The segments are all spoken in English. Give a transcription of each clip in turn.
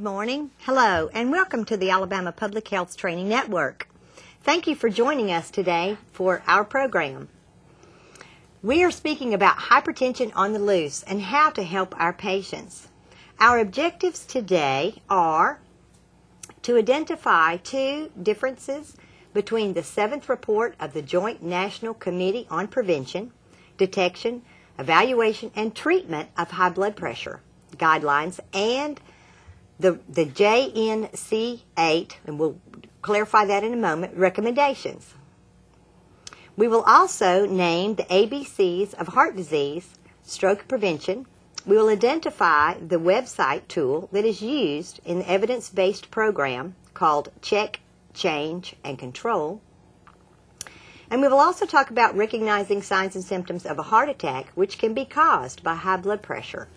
morning, hello, and welcome to the Alabama Public Health Training Network. Thank you for joining us today for our program. We are speaking about hypertension on the loose and how to help our patients. Our objectives today are to identify two differences between the 7th report of the Joint National Committee on Prevention, Detection, Evaluation, and Treatment of High Blood Pressure guidelines and the JNC8, and we'll clarify that in a moment, recommendations. We will also name the ABCs of heart disease, stroke prevention. We will identify the website tool that is used in the evidence-based program called Check, Change, and Control. And we will also talk about recognizing signs and symptoms of a heart attack, which can be caused by high blood pressure,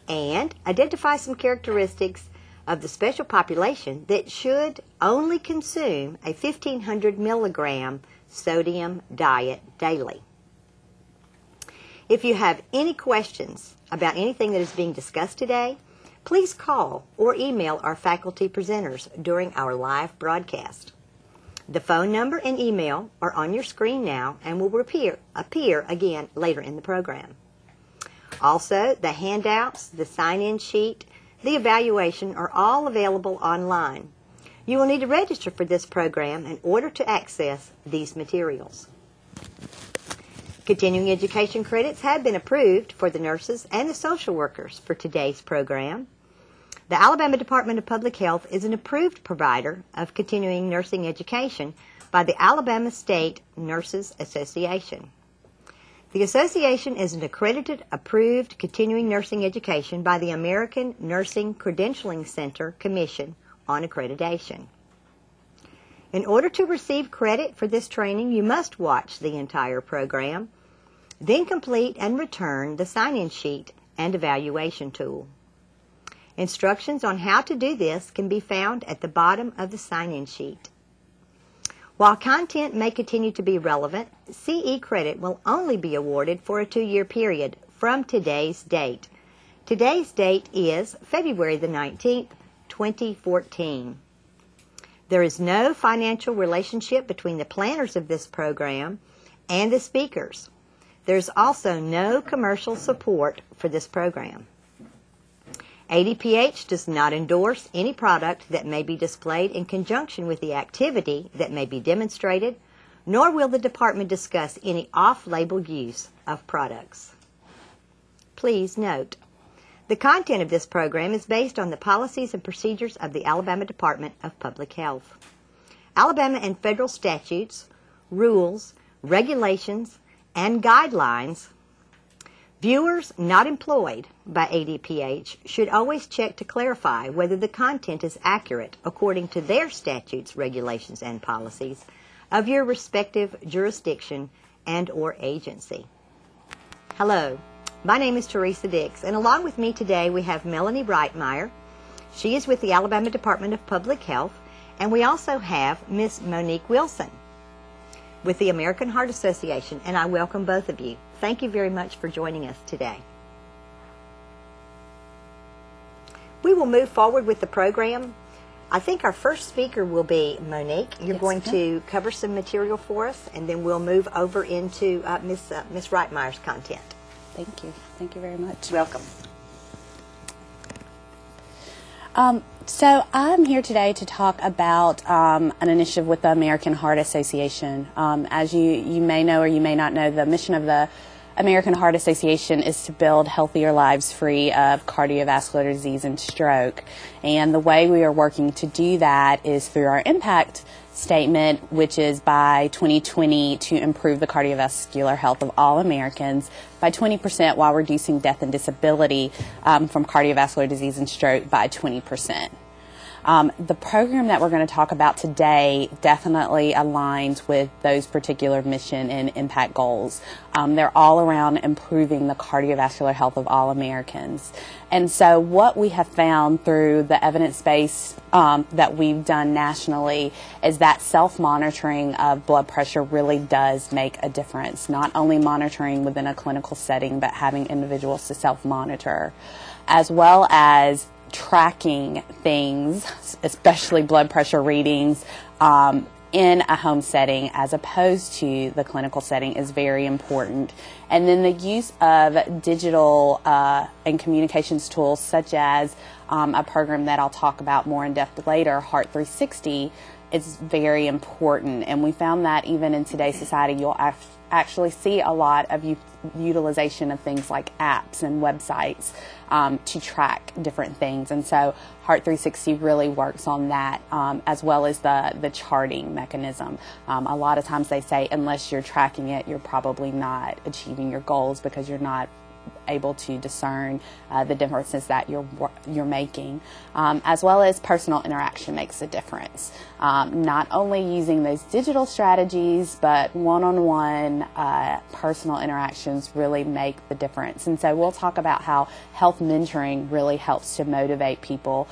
and identify some characteristics of the special population that should only consume a 1,500 milligram sodium diet daily. If you have any questions about anything that is being discussed today, please call or email our faculty presenters during our live broadcast. The phone number and email are on your screen now and will appear again later in the program. Also, the handouts, the sign-in sheet, the evaluation are all available online. You will need to register for this program in order to access these materials. Continuing education credits have been approved for the nurses and the social workers for today's program. The Alabama Department of Public Health is an approved provider of continuing nursing education by the Alabama State Nurses Association. The association is an accredited, approved continuing nursing education by the American Nursing Credentialing Center Commission on Accreditation. In order to receive credit for this training, you must watch the entire program, then complete and return the sign-in sheet and evaluation tool. Instructions on how to do this can be found at the bottom of the sign-in sheet. While content may continue to be relevant, CE credit will only be awarded for a 2-year period from today's date. Today's date is February the 19th, 2014. There is no financial relationship between the planners of this program and the speakers. There's also no commercial support for this program. ADPH does not endorse any product that may be displayed in conjunction with the activity that may be demonstrated, nor will the department discuss any off-label use of products. Please note, the content of this program is based on the policies and procedures of the Alabama Department of Public Health. Alabama and federal statutes, rules, regulations, and guidelines. Viewers not employed by ADPH should always check to clarify whether the content is accurate according to their statutes, regulations, and policies of your respective jurisdiction and or agency. Hello, my name is Teresa Dix, and along with me today we have Melanie Reitmeyer. She is with the Alabama Department of Public Health, and we also have Miss Monique Wilson with the American Heart Association, and I welcome both of you. Thank you very much for joining us today. We will move forward with the program. I think our first speaker will be Monique. You're going to cover some material for us, and then we'll move over into Miss Reitmeyer's content. Thank you. Thank you very much. Welcome. So I'm here today to talk about an initiative with the American Heart Association. As you may know or you may not know, the mission of the American Heart Association is to build healthier lives free of cardiovascular disease and stroke. And the way we are working to do that is through our impact statement, which is by 2020 to improve the cardiovascular health of all Americans by 20% while reducing death and disability from cardiovascular disease and stroke by 20%. The program that we're going to talk about today definitely aligns with those particular mission and impact goals. They're all around improving the cardiovascular health of all Americans. And so what we have found through the evidence base that we've done nationally is that self-monitoring of blood pressure really does make a difference. Not only monitoring within a clinical setting, but having individuals to self-monitor, as well as tracking things, especially blood pressure readings, in a home setting as opposed to the clinical setting is very important. And then the use of digital and communications tools such as a program that I'll talk about more in depth later, Heart 360, is very important. And we found that even in today's society, you'll actually see a lot of utilization of things like apps and websites to track different things. And so Heart 360 really works on that, as well as the charting mechanism. A lot of times they say unless you're tracking it, you're probably not achieving your goals because you're not able to discern the differences that you're making, as well as personal interaction makes a difference. Not only using those digital strategies, but one-on-one personal interactions really make the difference. And so we'll talk about how health mentoring really helps to motivate people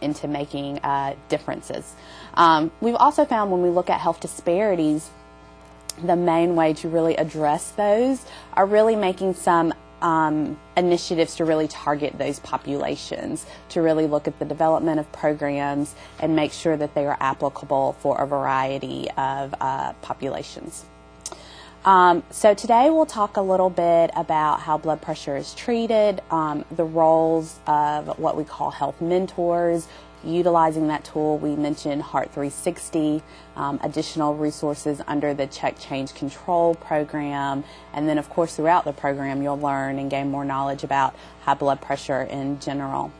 into making differences. We've also found when we look at health disparities, the main way to really address those are really making some initiatives to really target those populations, to really look at the development of programs and make sure that they are applicable for a variety of populations. So today we'll talk a little bit about how blood pressure is treated, the roles of what we call health mentors, utilizing that tool. We mentioned Heart 360, additional resources under the Check Change Control program, and then of course throughout the program you'll learn and gain more knowledge about high blood pressure in general.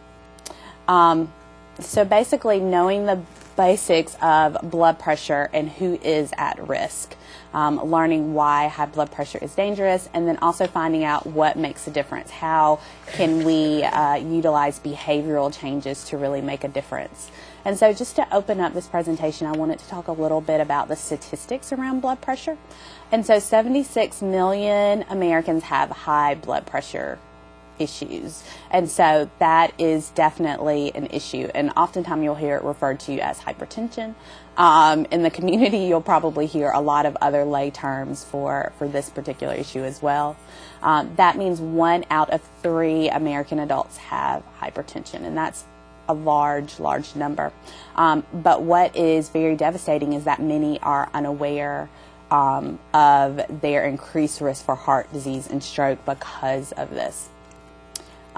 So basically knowing the basics of blood pressure and who is at risk, learning why high blood pressure is dangerous, and then also finding out what makes a difference. How can we utilize behavioral changes to really make a difference? And so just to open up this presentation, I wanted to talk a little bit about the statistics around blood pressure. And so 76 million Americans have high blood pressure issues. And so that is definitely an issue. And oftentimes you'll hear it referred to as hypertension. In the community, you'll probably hear a lot of other lay terms for this particular issue as well. That means 1 out of 3 American adults have hypertension, and that's a large number. But what is very devastating is that many are unaware of their increased risk for heart disease and stroke because of this.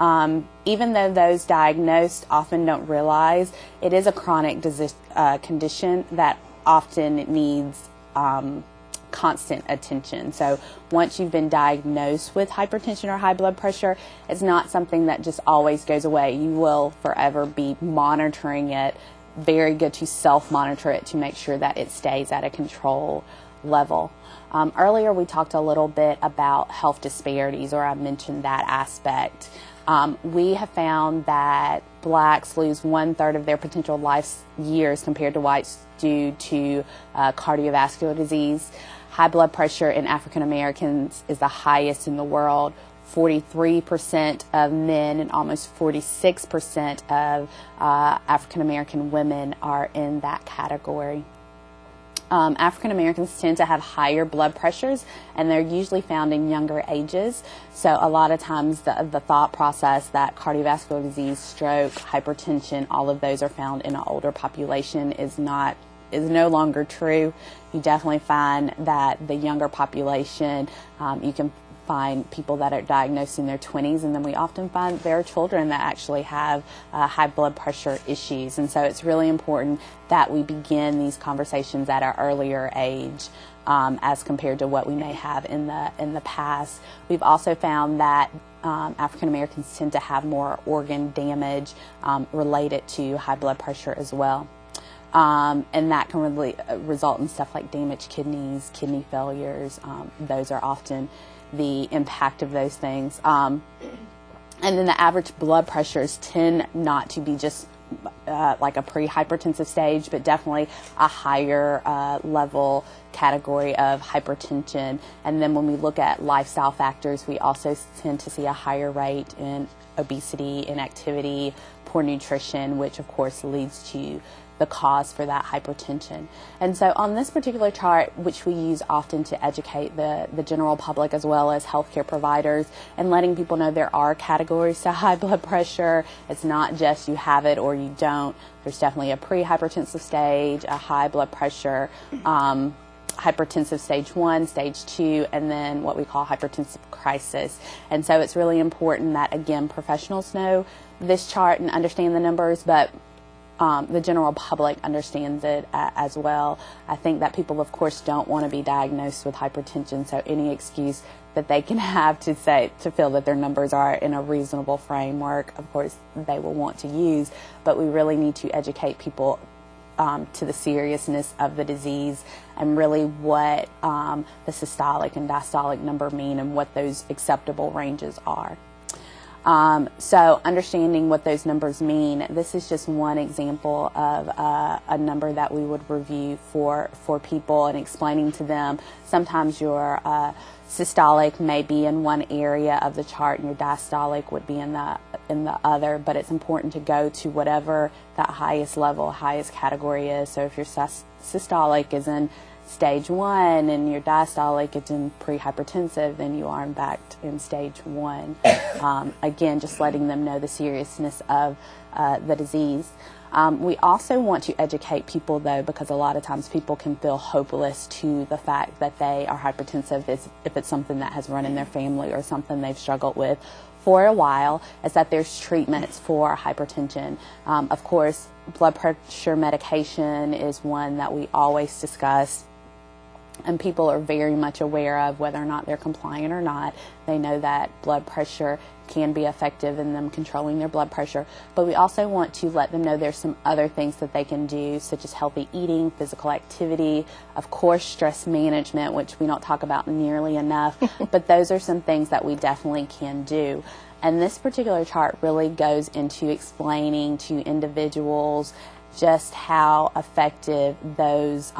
Even though those diagnosed often don't realize, it is a chronic disease, condition that often needs constant attention. So once you've been diagnosed with hypertension or high blood pressure, it's not something that just always goes away. You will forever be monitoring it. Very good to self-monitor it to make sure that it stays at a control level. Earlier we talked a little bit about health disparities, or I mentioned that aspect. We have found that blacks lose 1/3 of their potential life years compared to whites due to cardiovascular disease. High blood pressure in African Americans is the highest in the world. 43% of men and almost 46% of African American women are in that category. African Americans tend to have higher blood pressures, and they're usually found in younger ages. So a lot of times the thought process that cardiovascular disease, stroke, hypertension, all of those are found in an older population is no longer true. You definitely find that the younger population, you can find people that are diagnosed in their 20s, and then we often find there are children that actually have high blood pressure issues. And so it's really important that we begin these conversations at an earlier age as compared to what we may have in the past. We've also found that African Americans tend to have more organ damage related to high blood pressure as well. And that can really result in stuff like damaged kidneys, kidney failures. Those are often the impact of those things. And then the average blood pressures tend not to be just like a pre-hypertensive stage, but definitely a higher level category of hypertension. And then when we look at lifestyle factors, we also tend to see a higher rate in obesity, inactivity, poor nutrition, which of course leads to the cause for that hypertension. And so on this particular chart, which we use often to educate the general public as well as healthcare providers, and letting people know there are categories to high blood pressure. It's not just you have it or you don't. There's definitely a pre-hypertensive stage, a high blood pressure, hypertensive stage 1, stage 2, and then what we call hypertensive crisis. And so it's really important that, again, professionals know this chart and understand the numbers, but the general public understands it as well. I think that people, of course, don't want to be diagnosed with hypertension, so any excuse that they can have to feel that their numbers are in a reasonable framework, of course, they will want to use, but we really need to educate people to the seriousness of the disease and really what the systolic and diastolic number mean and what those acceptable ranges are. So understanding what those numbers mean, this is just one example of a number that we would review for people and explaining to them. Sometimes your systolic may be in one area of the chart and your diastolic would be in the other, but it's important to go to whatever that highest level, highest category is. So if your systolic is in stage 1 and your diastolic is in pre-hypertensive, then you are in fact in stage 1. Again, just letting them know the seriousness of the disease. We also want to educate people, though, because a lot of times people can feel hopeless to the fact that they are hypertensive if it's something that has run in their family or something they've struggled with for a while, is that there's treatments for hypertension. Of course, blood pressure medication is one that we always discuss, and people are very much aware of whether or not they're compliant or not. They know that blood pressure can be effective in them controlling their blood pressure, but we also want to let them know there's some other things that they can do, such as healthy eating, physical activity, of course stress management, which we don't talk about nearly enough, but those are some things that we definitely can do. And this particular chart really goes into explaining to individuals just how effective those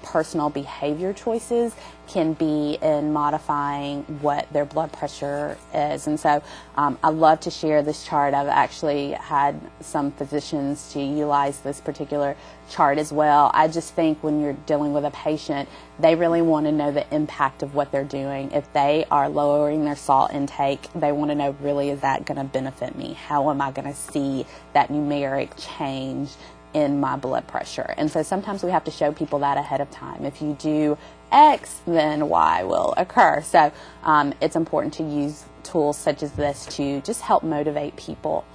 personal behavior choices can be in modifying what their blood pressure is. And so I love to share this chart. I've actually had some physicians to utilize this particular chart as well. I just think when you're dealing with a patient, they really want to know the impact of what they're doing. If they are lowering their salt intake, they want to know, really, is that going to benefit me? How am I going to see that numeric change in my blood pressure? And so sometimes we have to show people that ahead of time. If you do X, then Y will occur. So it's important to use tools such as this to just help motivate people.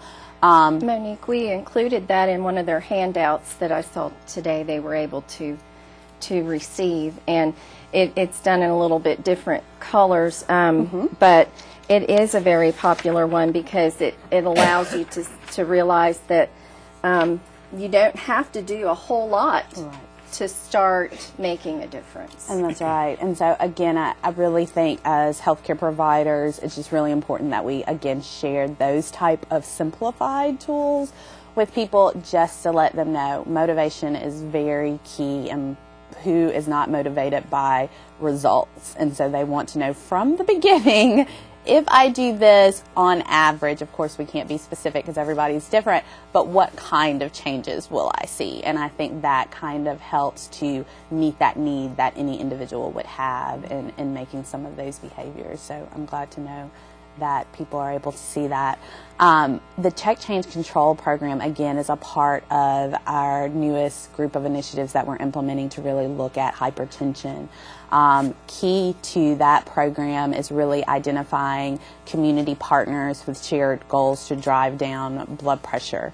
Monique, we included that in one of their handouts that I saw today they were able to receive, and it's done in a little bit different colors, but it is a very popular one because it allows you to realize that you don't have to do a whole lot to start making a difference. And that's right. And so, again, I really think as healthcare providers, it's just really important that we, again, share those type of simplified tools with people just to let them know motivation is very key, and who is not motivated by results. And so they want to know from the beginning, if I do this on average, of course we can't be specific because everybody's different, but what kind of changes will I see? And I think that kind of helps to meet that need that any individual would have in making some of those behaviors. So I'm glad to know that people are able to see that. The Check Change Control program, again, is a part of our newest group of initiatives that we're implementing to really look at hypertension. Key to that program is really identifying community partners with shared goals to drive down blood pressure.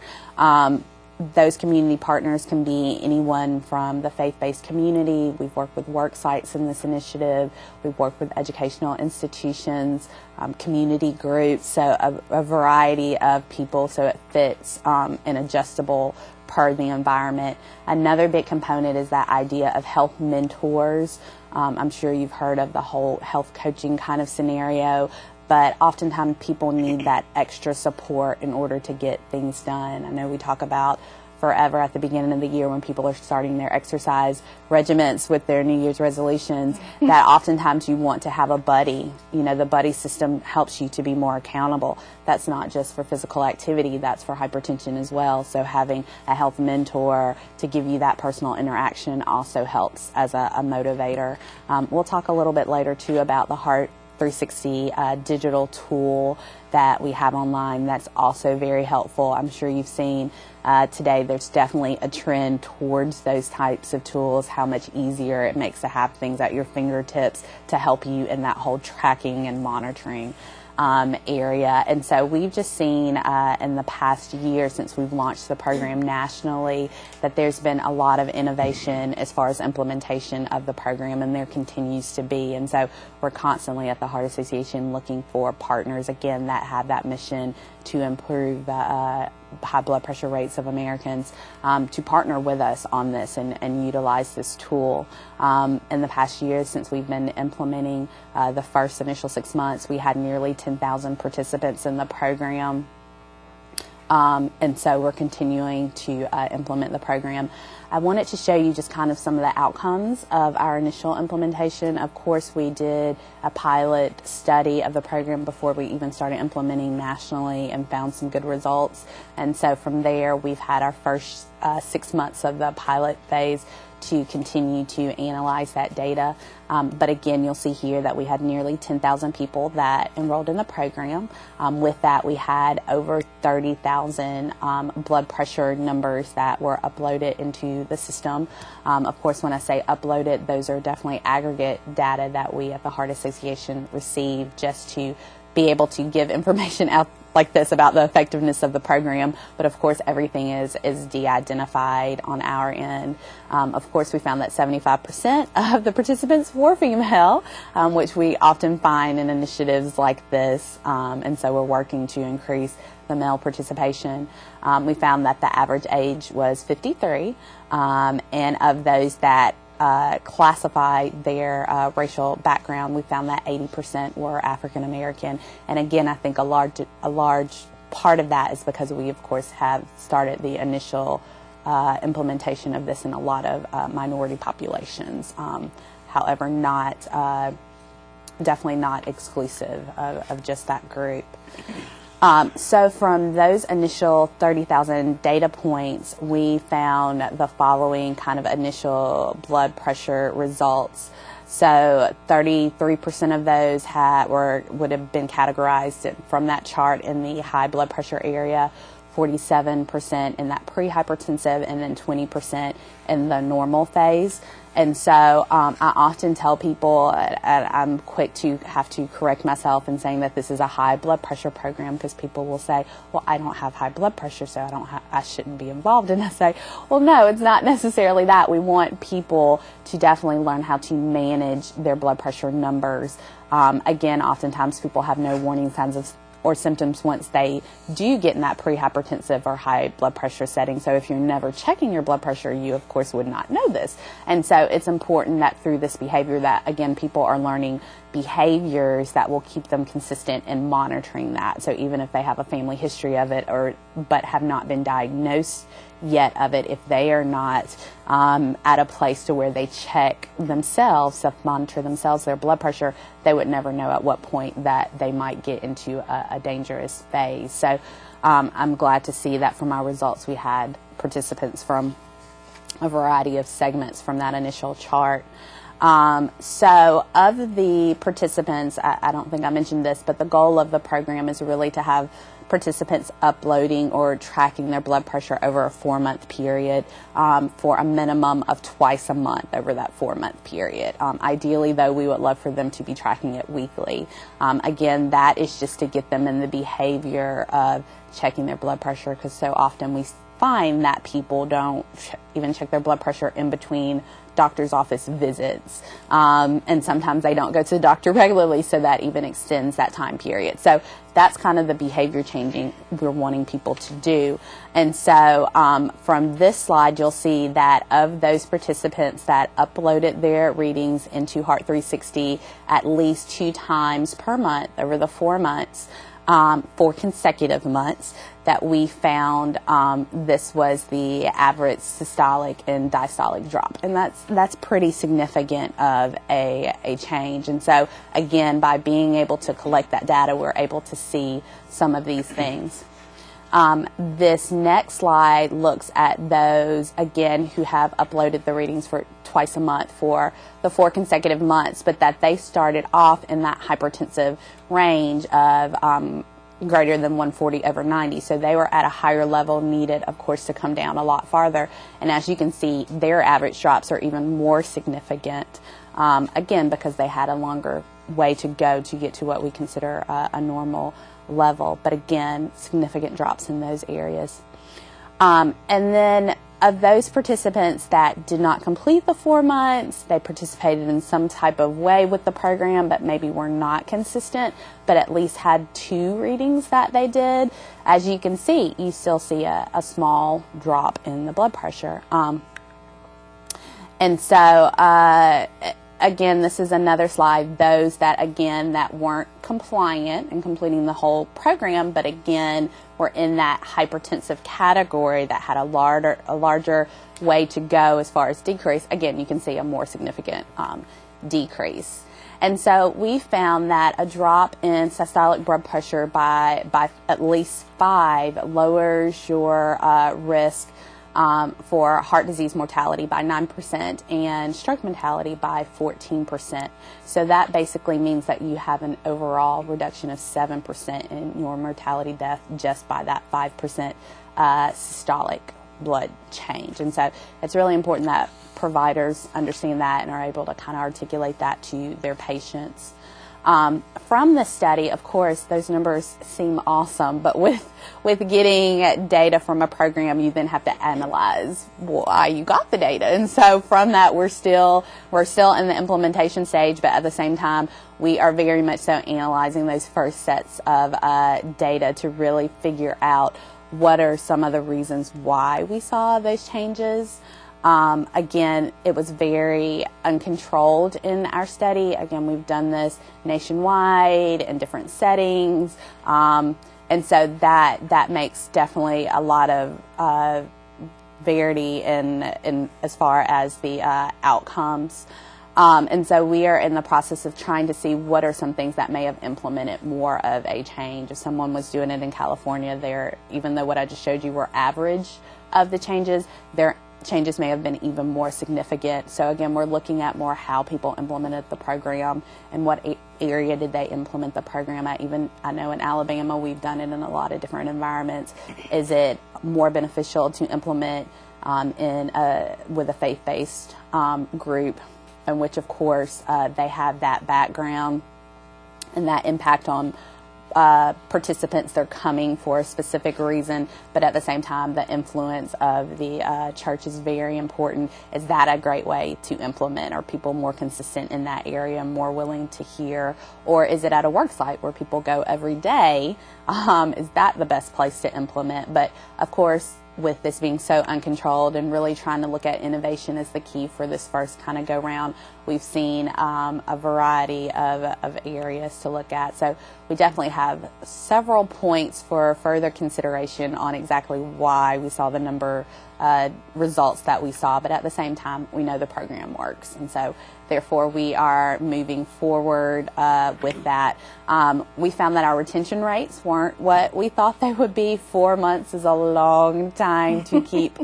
Those community partners can be anyone from the faith-based community. We've worked with work sites in this initiative. We've worked with educational institutions, community groups, so a variety of people, so it fits and adjustable per the environment. Another big component is that idea of health mentors. I'm sure you've heard of the whole health coaching kind of scenario, but oftentimes people need that extra support in order to get things done. I know we talk about forever at the beginning of the year when people are starting their exercise regimens with their New Year's resolutions, that oftentimes you want to have a buddy. You know, the buddy system helps you to be more accountable. That's not just for physical activity, that's for hypertension as well. So having a health mentor to give you that personal interaction also helps as a motivator. We'll talk a little bit later too about the Heart 360 digital tool that we have online. That's also very helpful. I'm sure you've seen today there's definitely a trend towards those types of tools, how much easier it makes to have things at your fingertips to help you in that whole tracking and monitoring area. And so we've just seen in the past year since we've launched the program nationally that there's been a lot of innovation as far as implementation of the program, and there continues to be. And so we're constantly at the Heart Association looking for partners, again, that have that mission to improve the high blood pressure rates of Americans, to partner with us on this and utilize this tool. In the past year since we've been implementing the first initial 6 months, we had nearly 10,000 participants in the program. And so we're continuing to implement the program. I wanted to show you just kind of some of the outcomes of our initial implementation. Of course, we did a pilot study of the program before we even started implementing nationally and found some good results. And so from there, we've had our first 6 months of the pilot phase to continue to analyze that data. But again, you'll see here that we had nearly 10,000 people that enrolled in the program. With that, we had over 30,000 blood pressure numbers that were uploaded into the system. Of course, when I say uploaded, those are definitely aggregate data that we at the Heart Association receive just to be able to give information out like this about the effectiveness of the program, but of course everything is de-identified on our end. Of course, we found that 75% of the participants were female, which we often find in initiatives like this, and so we're working to increase the male participation. We found that the average age was 53, and of those that classify their racial background, we found that 80% were African American. And again, I think a large part of that is because we, of course, have started the initial implementation of this in a lot of minority populations. However, definitely not exclusive of just that group. So from those initial 30,000 data points, we found the following kind of initial blood pressure results. So 33% of those would have been categorized from that chart in the high blood pressure area, 47% in that pre-hypertensive, and then 20% in the normal phase. And so I often tell people, and I'm quick to have to correct myself in saying that this is a high blood pressure program, because people will say, well, I don't have high blood pressure, so I shouldn't be involved. And I say, well, no, it's not necessarily that. We want people to definitely learn how to manage their blood pressure numbers. Again, oftentimes people have no warning signs or symptoms once they do get in that pre-hypertensive or high blood pressure setting. So if you're never checking your blood pressure, you of course would not know this. And so it's important that through this behavior that, again, people are learning behaviors that will keep them consistent in monitoring that. So even if they have a family history of it but have not been diagnosed yet of it, if they are not at a place to where they check themselves, self-monitor themselves, their blood pressure, they would never know at what point that they might get into a dangerous phase. So I'm glad to see that from our results we had participants from a variety of segments from that initial chart. So of the participants, I don't think I mentioned this, but the goal of the program is really to have participants uploading or tracking their blood pressure over a 4-month period for a minimum of twice a month over that 4-month period. Ideally, though, we would love for them to be tracking it weekly. Again, that is just to get them in the behavior of checking their blood pressure, because so often we find that people don't even check their blood pressure in between doctor's office visits, and sometimes they don't go to the doctor regularly, so that even extends that time period. So that's kind of the behavior changing we're wanting people to do. And so from this slide, you'll see that of those participants that uploaded their readings into Heart 360 at least 2 times per month over the 4 months, for consecutive months, that we found this was the average systolic and diastolic drop, and that's pretty significant of a change. And so again, by being able to collect that data, we're able to see some of these things. This next slide looks at those, again, who have uploaded the readings for twice a month for the 4 consecutive months, but that they started off in that hypertensive range of greater than 140/90. So they were at a higher level, needed, of course, to come down a lot farther. And as you can see, their average drops are even more significant, again, because they had a longer way to go to get to what we consider a normal level. But again, significant drops in those areas. And then of those participants that did not complete the 4 months, they participated in some type of way with the program, but maybe were not consistent, but at least had 2 readings that they did. As you can see, you still see a small drop in the blood pressure. And so, again, this is another slide. Those that, again, that weren't compliant and completing the whole program, but again, were in that hypertensive category that had a larger way to go as far as decrease. Again, you can see a more significant decrease. And so we found that a drop in systolic blood pressure by at least 5 lowers your risk for heart disease mortality by 9% and stroke mortality by 14%. So that basically means that you have an overall reduction of 7% in your mortality death just by that 5% systolic blood change. And so it's really important that providers understand that and are able to kind of articulate that to their patients. From the study, of course, those numbers seem awesome, but with getting data from a program, you then have to analyze why you got the data. And so from that, we're still in the implementation stage, but at the same time, we are very much so analyzing those first sets of data to really figure out what are some of the reasons why we saw those changes. Again, it was very uncontrolled in our study. Again, we've done this nationwide in different settings. And so that makes definitely a lot of variety in as far as the outcomes. And so we are in the process of trying to see what are some things that may have implemented more of a change. If someone was doing it in California, even though what I just showed you were average of the changes, their changes may have been even more significant. So again, we're looking at more how people implemented the program and what area did they implement the program at. Even I know in Alabama, we've done it in a lot of different environments. Is it more beneficial to implement with a faith-based group, in which of course they have that background and that impact on participants? They're coming for a specific reason, but at the same time, the influence of the church is very important. Is that a great way to implement? Are people more consistent in that area, more willing to hear? Or is it at a work site where people go every day? Is that the best place to implement? But of course, with this being so uncontrolled and really trying to look at innovation as the key for this first kind of go round, we've seen a variety of areas to look at. So we definitely have several points for further consideration on exactly why we saw the number results that we saw, but at the same time, we know the program works, and so therefore we are moving forward with that. We found that our retention rates weren't what we thought they would be. 4 months is a long time to keep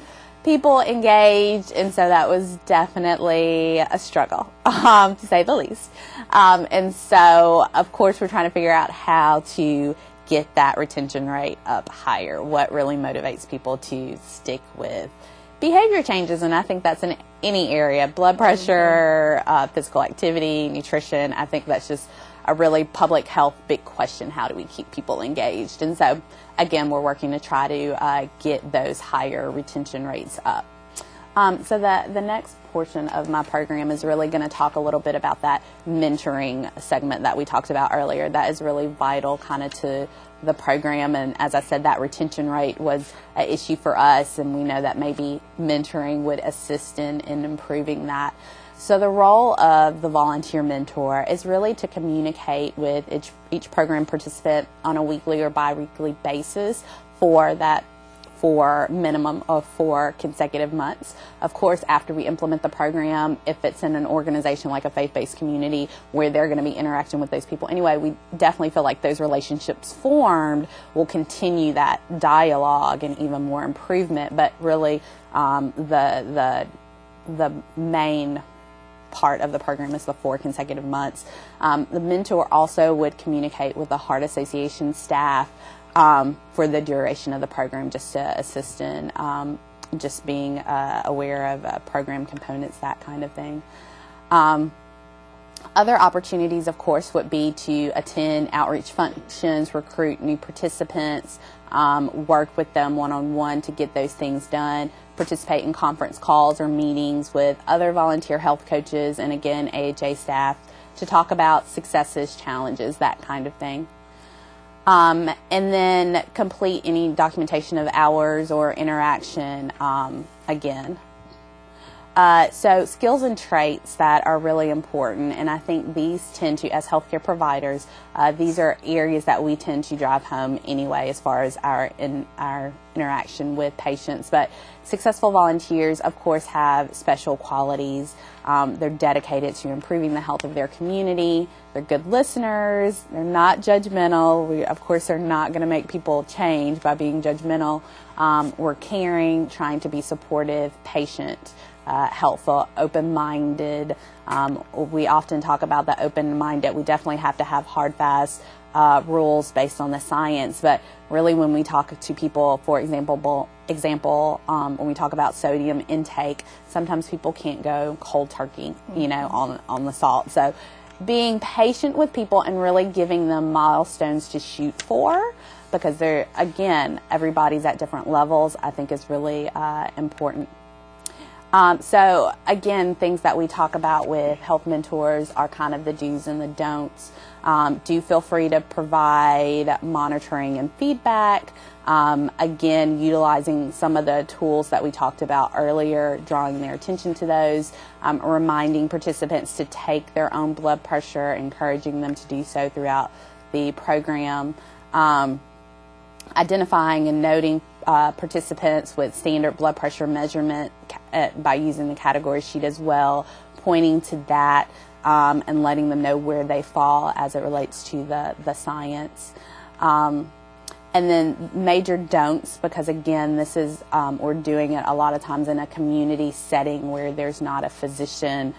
people engaged, and so that was definitely a struggle, to say the least. And so, of course, we're trying to figure out how to get that retention rate up higher. What really motivates people to stick with behavior changes? And I think that's in any area: blood pressure, physical activity, nutrition. I think that's just a really public health big question. How do we keep people engaged? And so, again, we're working to try to get those higher retention rates up. So the next portion of my program is really going to talk a little bit about that mentoring segment that we talked about earlier. That is really vital kind of to the program, and as I said, that retention rate was an issue for us, and we know that maybe mentoring would assist in improving that. So the role of the volunteer mentor is really to communicate with each program participant on a weekly or bi-weekly basis for minimum of 4 consecutive months. Of course, after we implement the program, if it's in an organization like a faith-based community where they're going to be interacting with those people anyway, we definitely feel like those relationships formed will continue that dialogue and even more improvement. But really, the main part of the program is the 4 consecutive months. The mentor also would communicate with the Heart Association staff for the duration of the program, just to assist in just being aware of program components, that kind of thing. Other opportunities, of course, would be to attend outreach functions, recruit new participants, work with them one-on-one to get those things done, participate in conference calls or meetings with other volunteer health coaches and, again, AHA staff to talk about successes, challenges, that kind of thing. And then complete any documentation of hours or interaction, again. So skills and traits that are really important, and I think these tend to, as healthcare providers, these are areas that we tend to drive home anyway as far as our interaction with patients. But successful volunteers, of course, have special qualities. They're dedicated to improving the health of their community. They're good listeners. They're not judgmental. We, of course, are not going to make people change by being judgmental. We're caring, trying to be supportive, patient, helpful, open-minded. We often talk about the open-minded. We definitely have to have hard, fast rules based on the science. But really, when we talk to people, for example, when we talk about sodium intake, sometimes people can't go cold turkey, on the salt. So being patient with people and really giving them milestones to shoot for, because they're, again, everybody's at different levels, I think is really important. So again, things that we talk about with health mentors are kind of the do's and the don'ts. Do feel free to provide monitoring and feedback. Again, utilizing some of the tools that we talked about earlier, drawing their attention to those, reminding participants to take their own blood pressure, encouraging them to do so throughout the program, identifying and noting participants with standard blood pressure measurement by using the category sheet as well, pointing to that and letting them know where they fall as it relates to the science. And then major don'ts, because again, this is, we're doing it a lot of times in a community setting where there's not a physician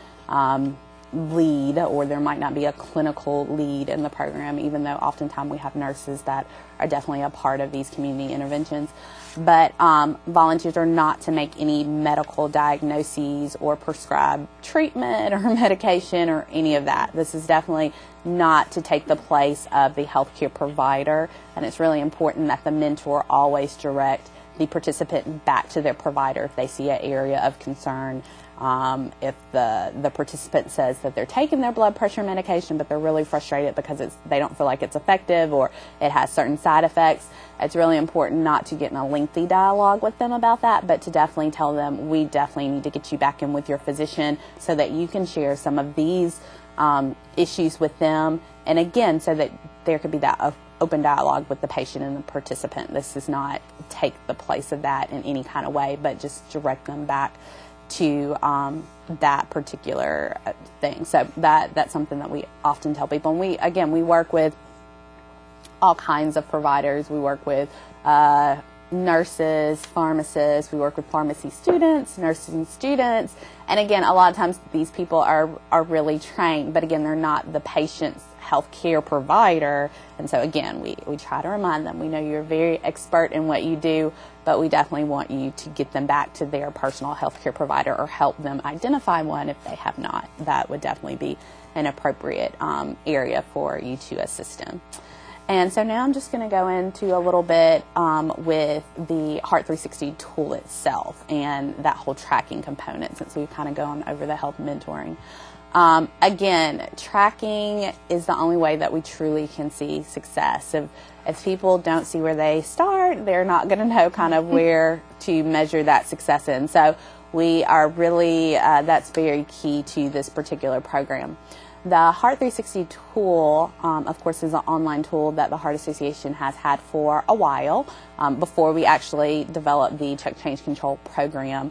lead, or there might not be a clinical lead in the program, even though oftentimes we have nurses that are definitely a part of these community interventions. But volunteers are not to make any medical diagnoses or prescribe treatment or medication or any of that. This is definitely not to take the place of the healthcare provider, and it's really important that the mentor always direct the participant back to their provider if they see an area of concern. If the participant says that they're taking their blood pressure medication but they're really frustrated because they don't feel like it's effective or it has certain side effects, it's really important not to get in a lengthy dialogue with them about that, but to definitely tell them, we definitely need to get you back in with your physician so that you can share some of these issues with them, and again, so that there could be that open dialogue with the patient and the participant. This does not take the place of that in any kind of way, but just direct them back to that particular thing. So that's something that we often tell people. And we work with all kinds of providers. We work with nurses, pharmacists, we work with pharmacy students, nursing students, and again, a lot of times these people are really trained, but again, they're not the patient's healthcare provider, and so again, we try to remind them, we know you're very expert in what you do, but we definitely want you to get them back to their personal healthcare provider or help them identify one if they have not. That would definitely be an appropriate area for you to assist in. And so now I'm just going to go into a little bit with the Heart 360 tool itself and that whole tracking component, since we've kind of gone over the health mentoring. Again, tracking is the only way that we truly can see success. If people don't see where they start, they're not going to know kind of where to measure that success in. So we are really, that's very key to this particular program. The Heart 360 tool, of course, is an online tool that the Heart Association has had for a while, before we actually developed the Check Change Control program.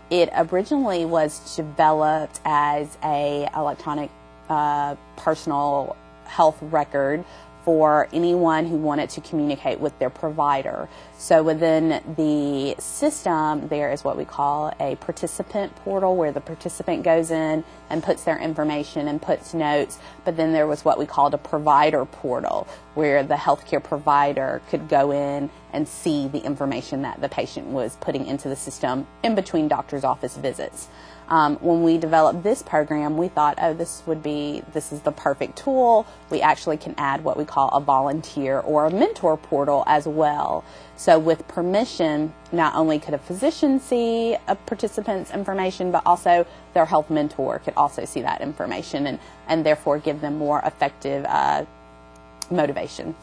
It originally was developed as a electronic personal health record for anyone who wanted to communicate with their provider. So within the system, there is what we call a participant portal, where the participant goes in and puts their information and puts notes. But then there was what we called a provider portal, where the healthcare provider could go in and see the information that the patient was putting into the system in between doctor's office visits. When we developed this program, we thought, oh, this is the perfect tool. We actually can add what we call a volunteer or a mentor portal as well. So with permission, not only could a physician see a participant's information, but also their health mentor could also see that information, and therefore give them more effective motivation.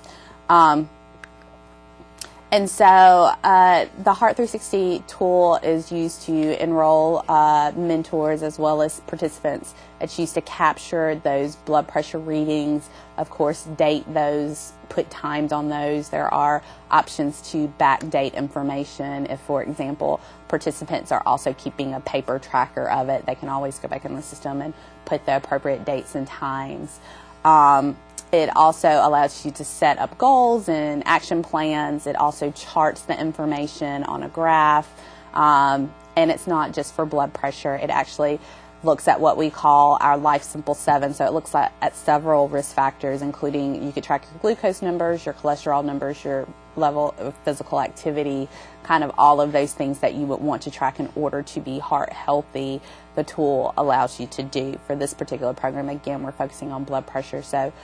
And so the Heart 360 tool is used to enroll mentors as well as participants. It's used to capture those blood pressure readings, of course, date those, put times on those. There are options to backdate information. If, for example, participants are also keeping a paper tracker of it, they can always go back in the system and put the appropriate dates and times. It also allows you to set up goals and action plans. It also charts the information on a graph. And it's not just for blood pressure. It actually looks at what we call our Life Simple 7. So it looks at several risk factors, including you could track your glucose numbers, your cholesterol numbers, your level of physical activity, kind of all of those things that you would want to track in order to be heart healthy. The tool allows you to do for this particular program. Again, we're focusing on blood pressure, so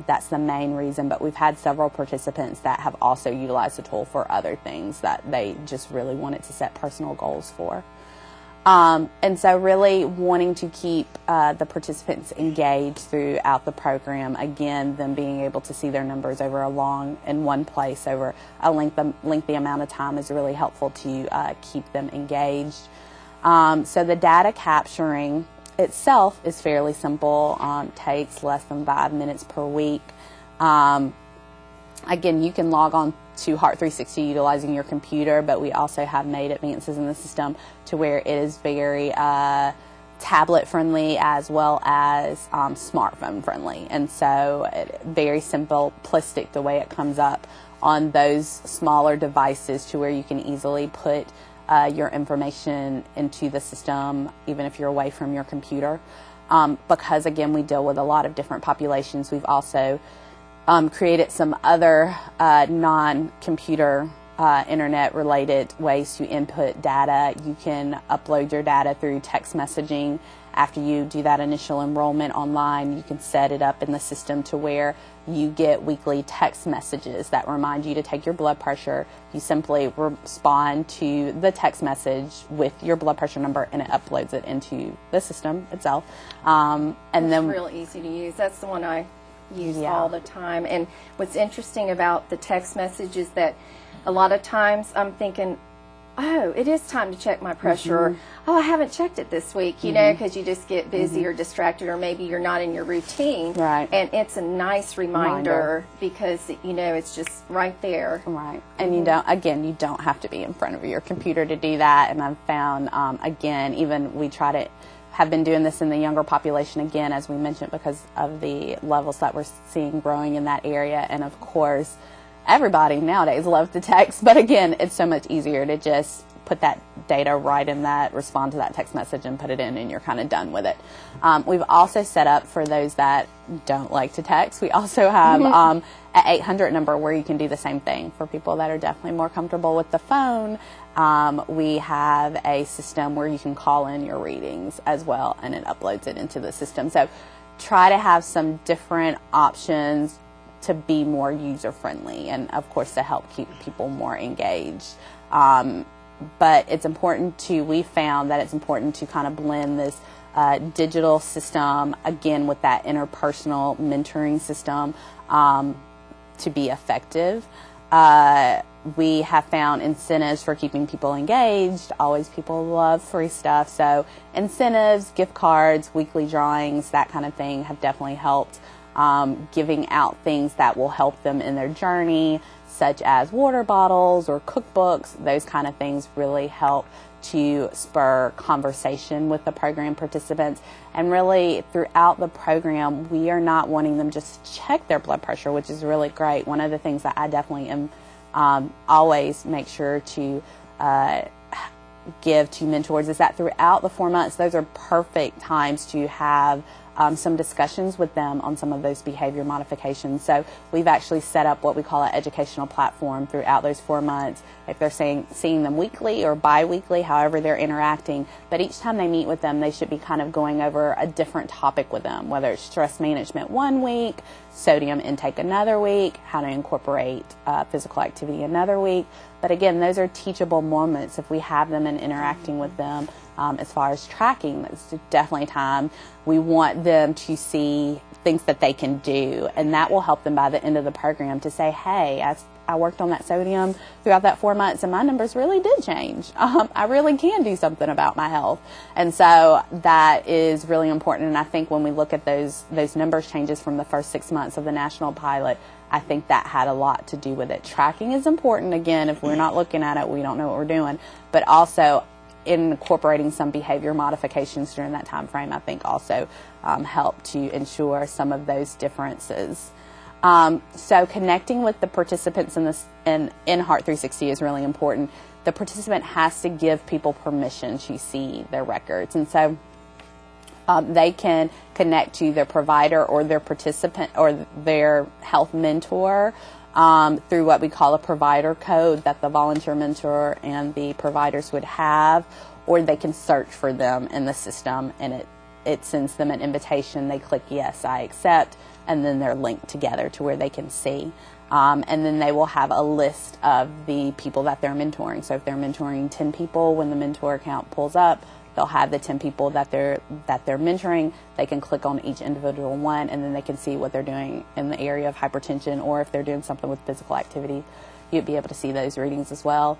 that's the main reason, but we've had several participants that have also utilized the tool for other things that they just really wanted to set personal goals for. And so really wanting to keep the participants engaged throughout the program. Again, them being able to see their numbers over in one place over a lengthy amount of time is really helpful to keep them engaged. So the data capturing itself is fairly simple, takes less than 5 minutes per week. Again, you can log on to Heart 360 utilizing your computer, but we also have made advances in the system to where it is very tablet friendly as well as smartphone friendly. And so very simplistic the way it comes up on those smaller devices, to where you can easily put your information into the system even if you're away from your computer. Because again, we deal with a lot of different populations. We've also created some other non-computer internet-related ways to input data. You can upload your data through text messaging. After you do that initial enrollment online, you can set it up in the system to where you get weekly text messages that remind you to take your blood pressure. You simply respond to the text message with your blood pressure number, and it uploads it into the system itself. And it's then real easy to use. That's the one I use all the time. And what's interesting about the text message is that a lot of times I'm thinking, oh, it is time to check my pressure, or, oh, I haven't checked it this week, you know, because you just get busy or distracted, or maybe you're not in your routine. Right. And it's a nice reminder because, you know, it's just right there. Right. And you don't have to be in front of your computer to do that. And I've found, again, even we try to have been doing this in the younger population, again, as we mentioned, because of the levels that we're seeing growing in that area. And of course, everybody nowadays loves to text, but again, it's so much easier to just put that data right in that, respond to that text message and put it in, and you're kind of done with it. We've also set up, for those that don't like to text, we also have an 800 number where you can do the same thing. For people that are definitely more comfortable with the phone, we have a system where you can call in your readings as well, and it uploads it into the system. So try to have some different options to be more user-friendly, and of course to help keep people more engaged. But it's important we found that it's important to kind of blend this digital system, again, with that interpersonal mentoring system to be effective. We have found incentives for keeping people engaged. Always people love free stuff. So incentives, gift cards, weekly drawings, that kind of thing have definitely helped. Giving out things that will help them in their journey, such as water bottles or cookbooks. Those kind of things really help to spur conversation with the program participants. And really throughout the program, we are not wanting them just to check their blood pressure, which is really great. One of the things that I definitely am always make sure to give to mentors is that throughout the 4 months, those are perfect times to have some discussions with them on some of those behavior modifications. So we've actually set up what we call an educational platform throughout those 4 months. If they're seeing them weekly or bi-weekly, however they're interacting, but each time they meet with them, they should be kind of going over a different topic with them, whether it's stress management one week, sodium intake another week, how to incorporate physical activity another week. But again, those are teachable moments if we have them and interacting with them. As far as tracking, that's definitely time. We want them to see things that they can do, and that will help them by the end of the program to say, hey, I worked on that sodium throughout that 4 months and my numbers really did change. I really can do something about my health. And so that is really important. And I think when we look at those numbers changes from the first 6 months of the national pilot, I think that had a lot to do with it. Tracking is important. Again, if we're not looking at it, we don't know what we're doing. But also incorporating some behavior modifications during that time frame, I think also helped to ensure some of those differences. So connecting with the participants in Heart 360 is really important. The participant has to give people permission to see their records. And so they can connect to their provider or their participant or their health mentor through what we call a provider code that the volunteer mentor and the providers would have, or they can search for them in the system and it sends them an invitation. They click yes, I accept, and then they're linked together to where they can see. And then they will have a list of the people that they're mentoring. So if they're mentoring 10 people, when the mentor account pulls up, they'll have the 10 people that they're mentoring. They can click on each individual one, and then they can see what they're doing in the area of hypertension, or if they're doing something with physical activity, you'd be able to see those readings as well.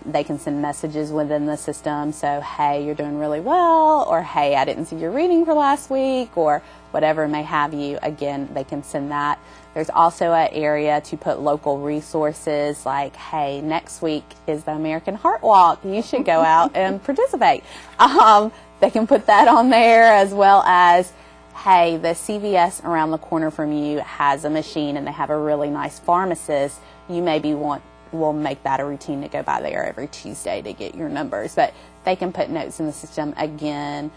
They can send messages within the system. So, hey, you're doing really well, or hey, I didn't see your reading for last week, or whatever may have you. Again, they can send that. There's also an area to put local resources like, hey, next week is the American Heart Walk. You should go out and participate. They can put that on there, as well as, hey, the CVS around the corner from you has a machine and they have a really nice pharmacist. You maybe we'll make that a routine to go by there every Tuesday to get your numbers. But they can put notes in the system again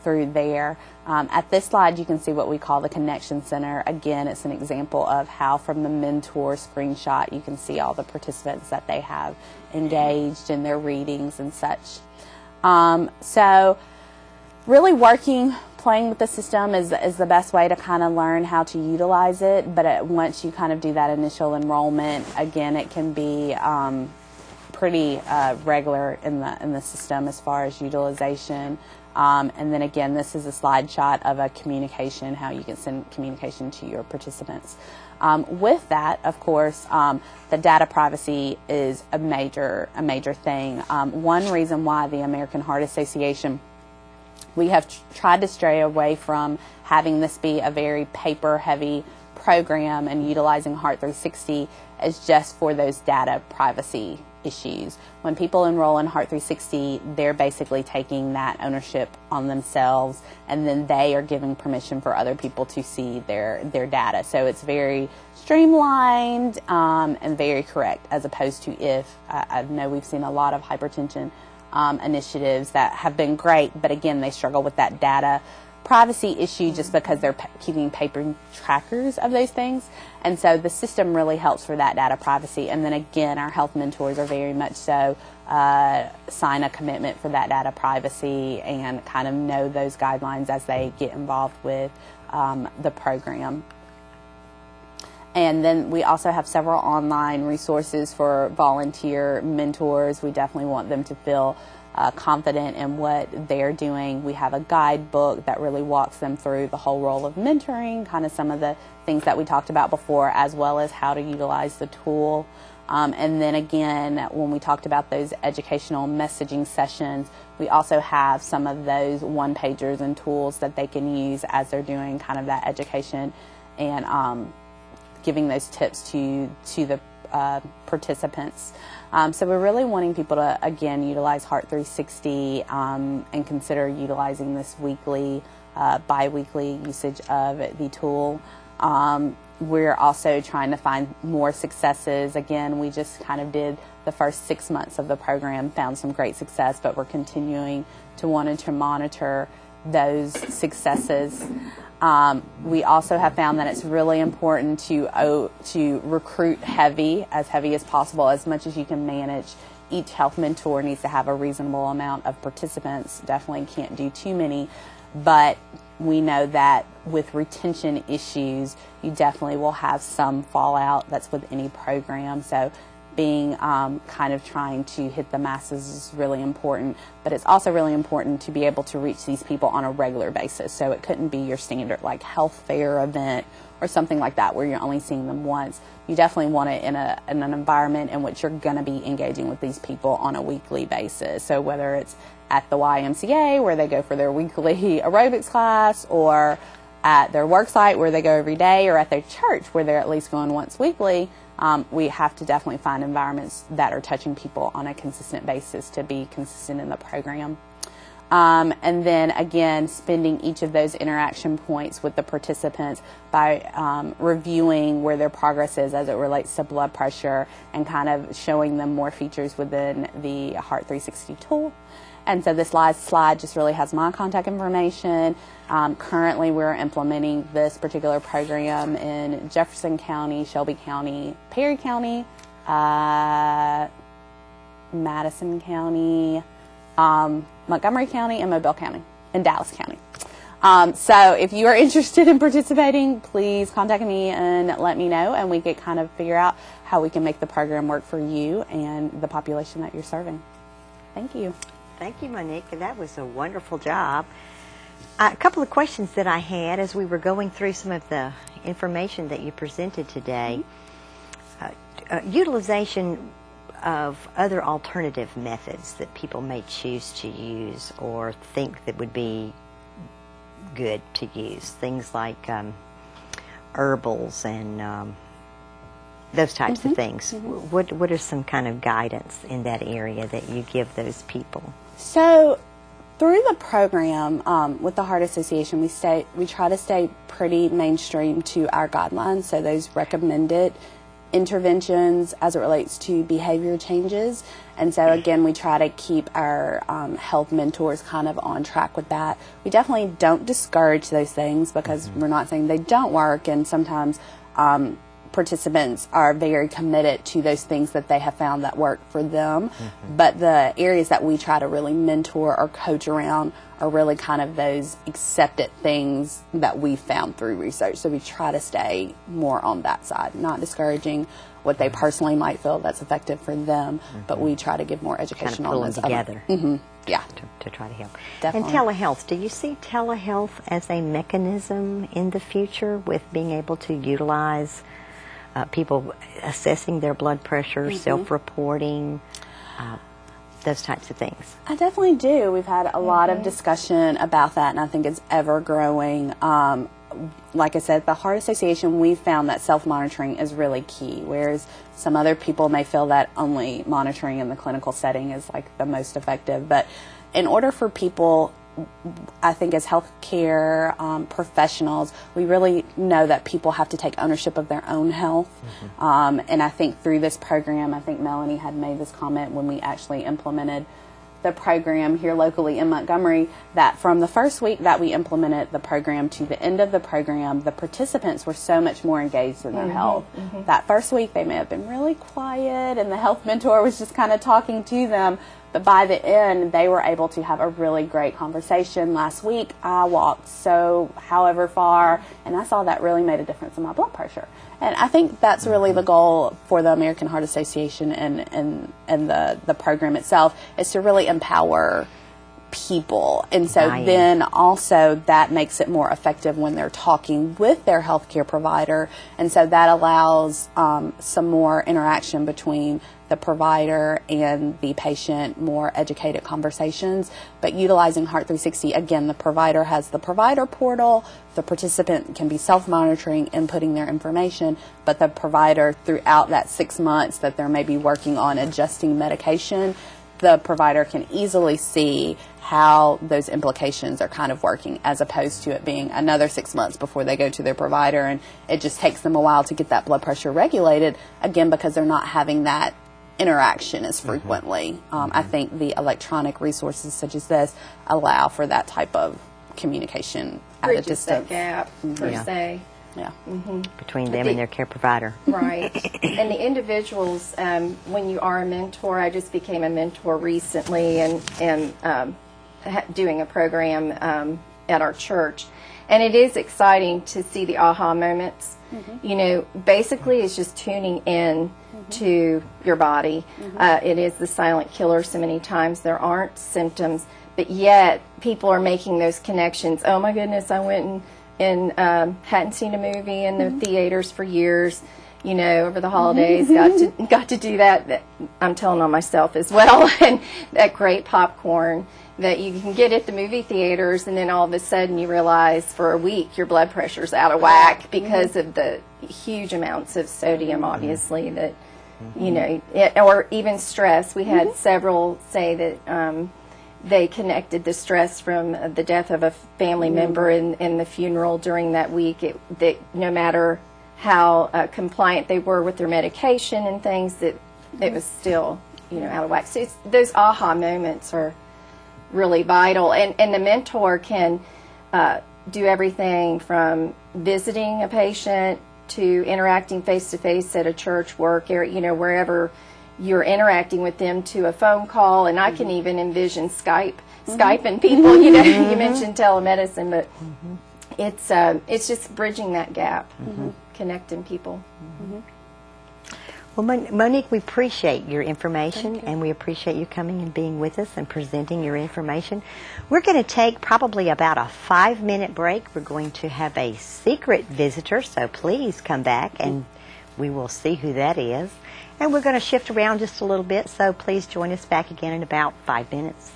through there. At this slide, you can see what we call the Connection Center. Again, it's an example of how from the mentor screenshot, you can see all the participants that they have engaged in their readings and such. So really playing with the system is the best way to kind of learn how to utilize it. But once you kind of do that initial enrollment, again, it can be pretty regular in the system as far as utilization. And then again, this is a slide shot of a communication, how you can send communication to your participants. With that, of course, the data privacy is a major thing. One reason why the American Heart Association, we have tried to stray away from having this be a very paper-heavy program and utilizing Heart 360 is just for those data privacy issues. When people enroll in Heart 360, they're basically taking that ownership on themselves, and then they are giving permission for other people to see their data. So it's very streamlined and very correct, as opposed to I know we've seen a lot of hypertension initiatives that have been great, but again, they struggle with that data privacy issue just because they're keeping paper trackers of those things. And so the system really helps for that data privacy. And then again, our health mentors are very much so sign a commitment for that data privacy and kind of know those guidelines as they get involved with the program. And then we also have several online resources for volunteer mentors. We definitely want them to feel confident in what they're doing. We have a guidebook that really walks them through the whole role of mentoring, kind of some of the things that we talked about before, as well as how to utilize the tool. And then again, when we talked about those educational messaging sessions, we also have some of those one-pagers and tools that they can use as they're doing kind of that education and giving those tips to the participants. So we're really wanting people to, again, utilize Heart 360 and consider utilizing this weekly, bi-weekly usage of the tool. We're also trying to find more successes. Again, we just kind of did the first 6 months of the program, found some great success, but we're continuing to want to monitor those successes. We also have found that it's really important to recruit as heavy as possible, as much as you can manage. Each health mentor needs to have a reasonable amount of participants. Definitely can't do too many, but we know that with retention issues, you definitely will have some fallout. That's with any program. So being kind of trying to hit the masses is really important, but it's also really important to be able to reach these people on a regular basis. So it couldn't be your standard like health fair event or something like that where you're only seeing them once. You definitely want it in an environment in which you're going to be engaging with these people on a weekly basis. So whether it's at the YMCA where they go for their weekly aerobics class, or at their work site where they go every day, or at their church where they're at least going once weekly, we have to definitely find environments that are touching people on a consistent basis to be consistent in the program. And then again, spending each of those interaction points with the participants by reviewing where their progress is as it relates to blood pressure and kind of showing them more features within the Heart 360 tool. And so this last slide just really has my contact information. Currently, we're implementing this particular program in Jefferson County, Shelby County, Perry County, Madison County, Montgomery County, and Mobile County, and Dallas County. So if you are interested in participating, please contact me and let me know, and we can kind of figure out how we can make the program work for you and the population that you're serving. Thank you. Thank you, Monique. That was a wonderful job. A couple of questions that I had as we were going through some of the information that you presented today. Utilization of other alternative methods that people may choose to use or think that would be good to use. Things like herbals and those types of things. What are some kind of guidance in that area that you give those people? So through the program with the Heart Association, we try to stay pretty mainstream to our guidelines, so those recommended interventions as it relates to behavior changes. And so again, we try to keep our health mentors kind of on track with that. We definitely don't discourage those things because we're not saying they don't work, and sometimes participants are very committed to those things that they have found that work for them. But the areas that we try to really mentor or coach around are really kind of those accepted things that we found through research. So we try to stay more on that side, not discouraging what they personally might feel that's effective for them, but we try to give more education on those together. Yeah. To try to help. Definitely. And telehealth, do you see telehealth as a mechanism in the future with being able to utilize people assessing their blood pressure, self-reporting, those types of things? I definitely do. We've had a lot of discussion about that, and I think it's ever growing. Like I said, the Heart Association, we found that self-monitoring is really key, whereas some other people may feel that only monitoring in the clinical setting is like the most effective. But in order for people, I think as healthcare professionals, we really know that people have to take ownership of their own health. And I think through this program, I think Melanie had made this comment when we actually implemented the program here locally in Montgomery, that from the first week that we implemented the program to the end of the program, the participants were so much more engaged in their health. That first week they may have been really quiet and the health mentor was just kind of talking to them, but by the end they were able to have a really great conversation. Last week I walked however far, and I saw that really made a difference in my blood pressure. And I think that's really the goal for the American Heart Association and the program itself, is to really empower people. And so Right. then also that makes it more effective when they're talking with their healthcare provider. And so that allows some more interaction between the provider and the patient, more educated conversations. But utilizing Heart 360, again, the provider has the provider portal. The participant can be self-monitoring, inputting their information, but the provider, throughout that 6 months that they're maybe working on adjusting medication, the provider can easily see how those implications are kind of working, as opposed to it being another 6 months before they go to their provider, and it just takes them a while to get that blood pressure regulated, again, because they're not having that interaction as frequently. I think the electronic resources such as this allow for that type of communication at a Bridges distance. that gap, per Yeah. se. Yeah. between them and their care provider. Right. And the individuals, when you are a mentor, I just became a mentor recently and doing a program at our church. And it is exciting to see the aha moments. You know, basically it's just tuning in to your body. It is the silent killer so many times. There aren't symptoms, but yet people are making those connections. Oh my goodness, I went and hadn't seen a movie in the theaters for years. You know, over the holidays, got to do that. I'm telling on myself as well. And that great popcorn that you can get at the movie theaters, and then all of a sudden you realize for a week your blood pressure's out of whack because of the huge amounts of sodium, obviously, that, you know, or even stress. We had several say that they connected the stress from the death of a family member and the funeral during that week, that no matter how compliant they were with their medication and things, that it was still, you know, out of whack. So those aha moments are really vital. And the mentor can do everything from visiting a patient to interacting face-to-face at a church, work, or, you know, wherever you're interacting with them, to a phone call. And I can even envision Skyping people. You know, you mentioned telemedicine, but it's just bridging that gap, connecting people. Well, Monique, we appreciate your information, and we appreciate you coming and being with us and presenting your information. We're going to take probably about a 5-minute break. We're going to have a secret visitor, so please come back and we will see who that is. And we're going to shift around just a little bit, so please join us back again in about 5 minutes.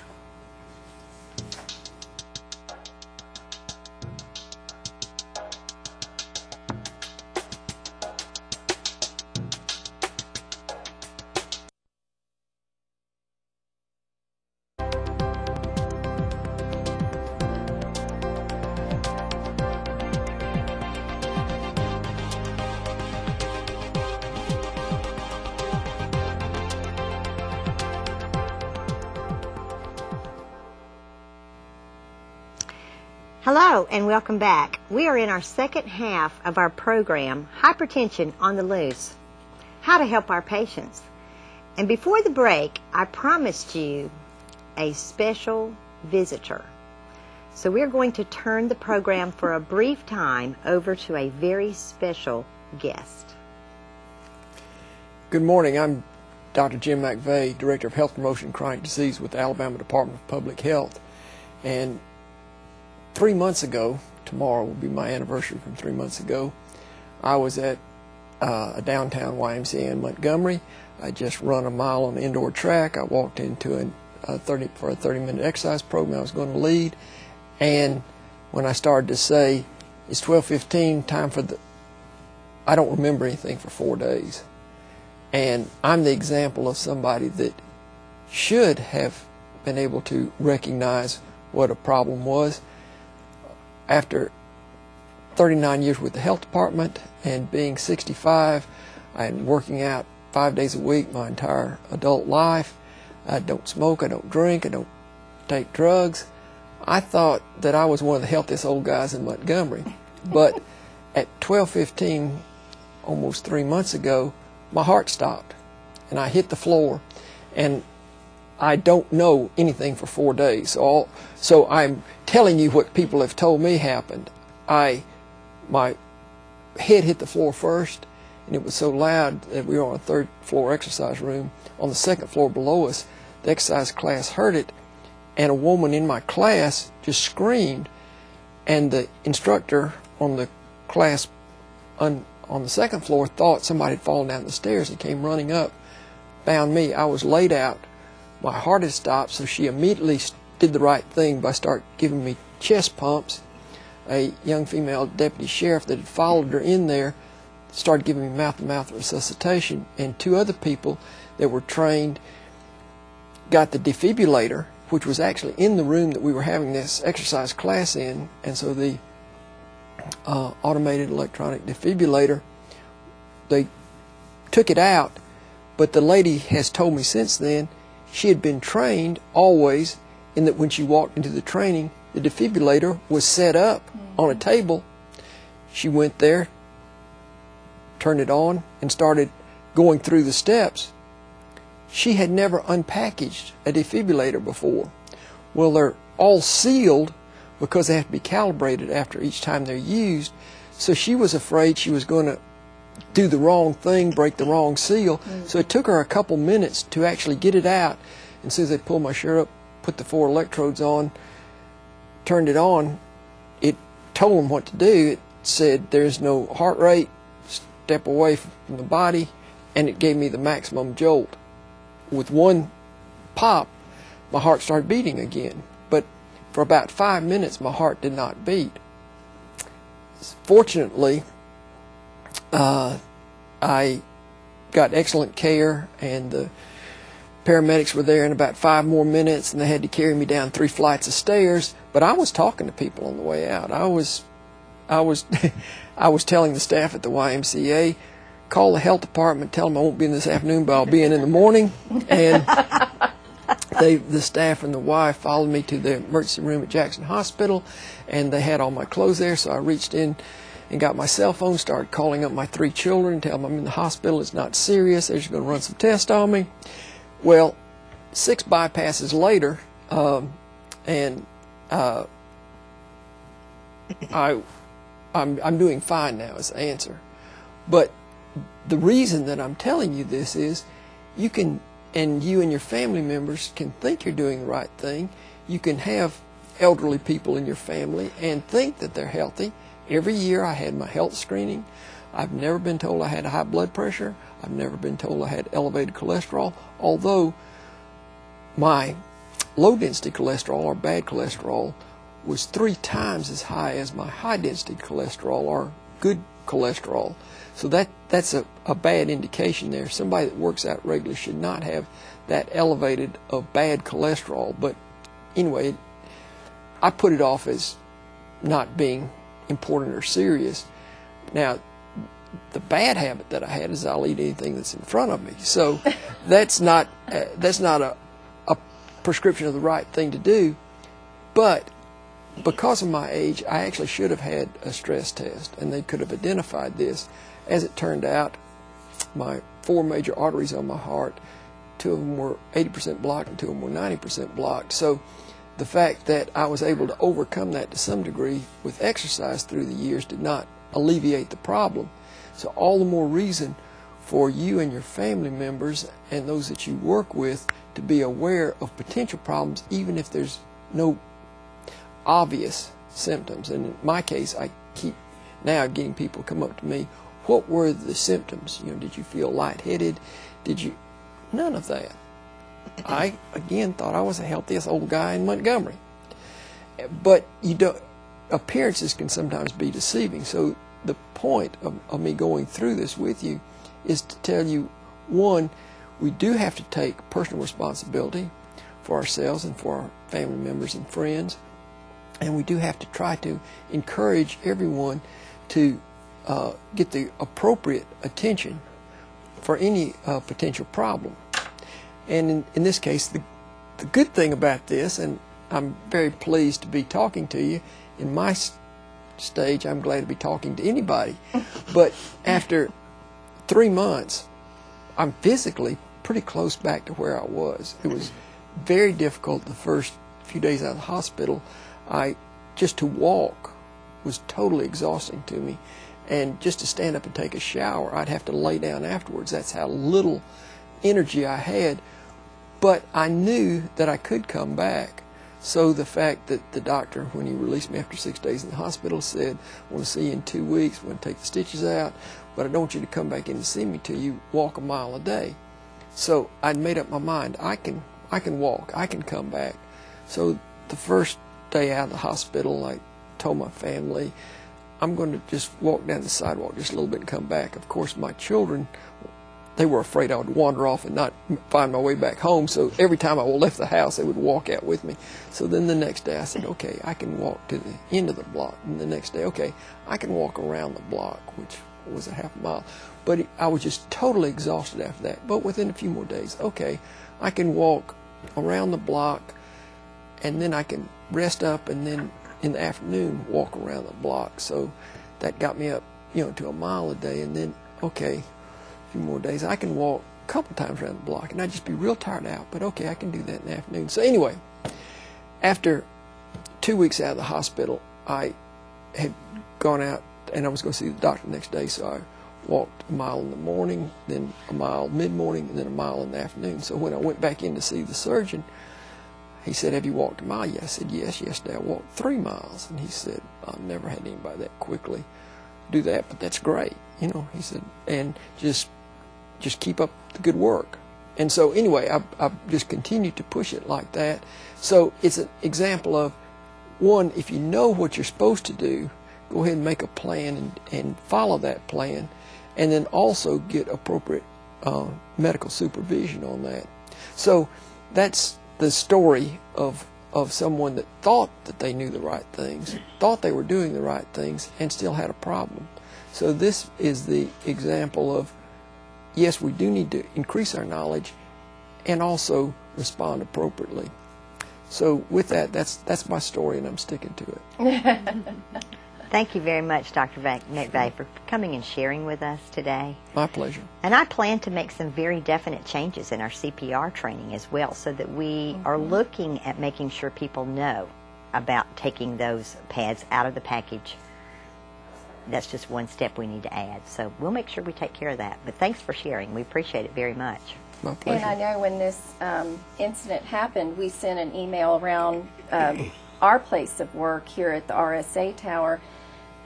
Hello and welcome back. We are in our second half of our program, Hypertension on the Loose, how to help our patients. And before the break, I promised you a special visitor. So we're going to turn the program for a brief time over to a very special guest. Good morning. I'm Dr. Jim McVeigh, Director of Health Promotion and Chronic Disease with the Alabama Department of Public Health. And 3 months ago, tomorrow will be my anniversary from 3 months ago, I was at a downtown YMCA in Montgomery. I just run a mile on the indoor track. I walked into a 30-minute exercise program I was going to lead. And when I started to say, it's 12:15, time for I don't remember anything for 4 days. And I'm the example of somebody that should have been able to recognize what a problem was. After 39 years with the health department and being 65 and working out 5 days a week my entire adult life, I don't smoke, I don't drink, I don't take drugs. I thought that I was one of the healthiest old guys in Montgomery. But at 12:15, almost 3 months ago, my heart stopped and I hit the floor, and I don't know anything for 4 days. So I'm telling you what people have told me happened. My head hit the floor first, and it was so loud that we were on a 3rd floor exercise room. On the 2nd floor below us, the exercise class heard it, and a woman in my class just screamed, and the instructor on the class on the second floor thought somebody had fallen down the stairs and came running up, found me. I was laid out. My heart had stopped, so she immediately did the right thing by start giving me chest pumps. A young female deputy sheriff that had followed her in there started giving me mouth-to-mouth resuscitation, and 2 other people that were trained got the defibrillator, which was actually in the room that we were having this exercise class in, and so the automated electronic defibrillator, they took it out, but the lady has told me since then she had been trained always in that when she walked into the training, the defibrillator was set up on a table. She went there, turned it on, and started going through the steps. She had never unpackaged a defibrillator before. Well, they're all sealed because they have to be calibrated after each time they're used. So she was afraid she was going to do the wrong thing, break the wrong seal. So it took her a couple minutes to actually get it out. And as soon as they pulled my shirt up, put the 4 electrodes on, turned it on, it told them what to do. It said there's no heart rate, step away from the body, and it gave me the maximum jolt. With 1 pop, my heart started beating again. But for about 5 minutes, my heart did not beat. Fortunately, I got excellent care, and the paramedics were there in about 5 more minutes, and they had to carry me down 3 flights of stairs. But I was talking to people on the way out. I was telling the staff at the YMCA, call the health department, tell them I won't be in this afternoon, but I'll be in the morning. And the staff and the wife followed me to the emergency room at Jackson Hospital, and they had all my clothes there, so I reached in and got my cell phone, started calling up my 3 children, tell them I'm in the hospital, it's not serious, they're just going to run some tests on me. Well, 6 bypasses later, I'm doing fine now is the answer. But the reason that I'm telling you this is you can, and you and your family members can think you're doing the right thing. You can have elderly people in your family and think that they're healthy. Every year I had my health screening. I've never been told I had high blood pressure. I've never been told I had elevated cholesterol, although my low-density cholesterol or bad cholesterol was 3 times as high as my high-density cholesterol or good cholesterol. So that's a bad indication there. Somebody that works out regularly should not have that elevated of bad cholesterol. But anyway, I put it off as not being important or serious. Now, the bad habit that I had is I'll eat anything that's in front of me. So that's not a prescription of the right thing to do. But because of my age, I actually should have had a stress test, and they could have identified this. As it turned out, my 4 major arteries on my heart, 2 of them were 80% blocked and 2 of them were 90% blocked. So the fact that I was able to overcome that to some degree with exercise through the years did not alleviate the problem. So all the more reason for you and your family members and those that you work with to be aware of potential problems, even if there's no obvious symptoms. And in my case, I keep now getting people come up to me, what were the symptoms? You know, did you feel lightheaded? Did you? None of that. I, again, thought I was the healthiest old guy in Montgomery. But you don't, appearances can sometimes be deceiving. So the point of me going through this with you is to tell you, one, we do have to take personal responsibility for ourselves and for our family members and friends. And we do have to try to encourage everyone to get the appropriate attention for any potential problem. And in this case, the good thing about this, and I'm very pleased to be talking to you, in my stage, I'm glad to be talking to anybody. But after 3 months, I'm physically pretty close back to where I was. It was very difficult the first few days out of the hospital. Just to walk was totally exhausting to me. And just to stand up and take a shower, I'd have to lay down afterwards. That's how little energy I had. But I knew that I could come back. So the fact that the doctor, when he released me after 6 days in the hospital, said, I want to see you in 2 weeks, I want to take the stitches out, but I don't want you to come back in to see me till you walk a mile a day. So I'd made up my mind, I can walk, I can come back. So the first day out of the hospital, I told my family, I'm going to just walk down the sidewalk just a little bit and come back. Of course, my children, they were afraid I would wander off and not find my way back home, so every time I left the house, they would walk out with me. So then the next day I said, okay, I can walk to the end of the block. And the next day, okay, I can walk around the block, which was a half a mile. But I was just totally exhausted after that. But within a few more days, okay, I can walk around the block, and then I can rest up, and then in the afternoon walk around the block. So that got me up, to a mile a day, and then, okay, a few more days, I can walk a couple times around the block, and I'd just be real tired out, but okay, I can do that in the afternoon. So anyway, after 2 weeks out of the hospital, I had gone out, and I was going to see the doctor the next day, so I walked a mile in the morning, then a mile mid-morning, and then a mile in the afternoon. So when I went back in to see the surgeon, he said, have you walked a mile yet? I said, yes, yesterday I walked 3 miles. And he said, I've never had anybody that quickly do that, but that's great. He said, and just keep up the good work. And so anyway, I've just continued to push it like that. So it's an example of, one, if you know what you're supposed to do, go ahead and make a plan and follow that plan, and then also get appropriate medical supervision on that. So that's the story of someone that thought that they knew the right things, thought they were doing the right things, and still had a problem. So this is the example of, yes, we do need to increase our knowledge and also respond appropriately. So with that, that's my story, and I'm sticking to it. Thank you very much, Dr. McVeigh, for coming and sharing with us today. My pleasure. And I plan to make some very definite changes in our CPR training as well, so that we are looking at making sure people know about taking those pads out of the package. That's just one step we need to add. So we'll make sure we take care of that. But thanks for sharing. We appreciate it very much. My pleasure. And I know when this incident happened, we sent an email around our place of work here at the RSA Tower,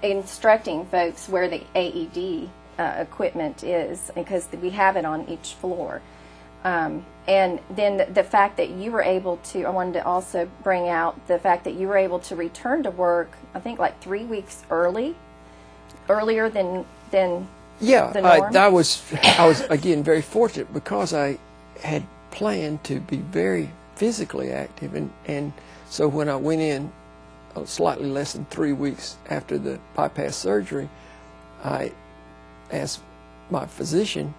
instructing folks where the AED equipment is, because we have it on each floor. And then the fact that you were able to, I wanted to also bring out the fact that you were able to return to work, I think like 3 weeks earlier than yeah, the norm. I was again very fortunate, because I had planned to be very physically active, and so when I went in slightly less than 3 weeks after the bypass surgery, I asked my physician,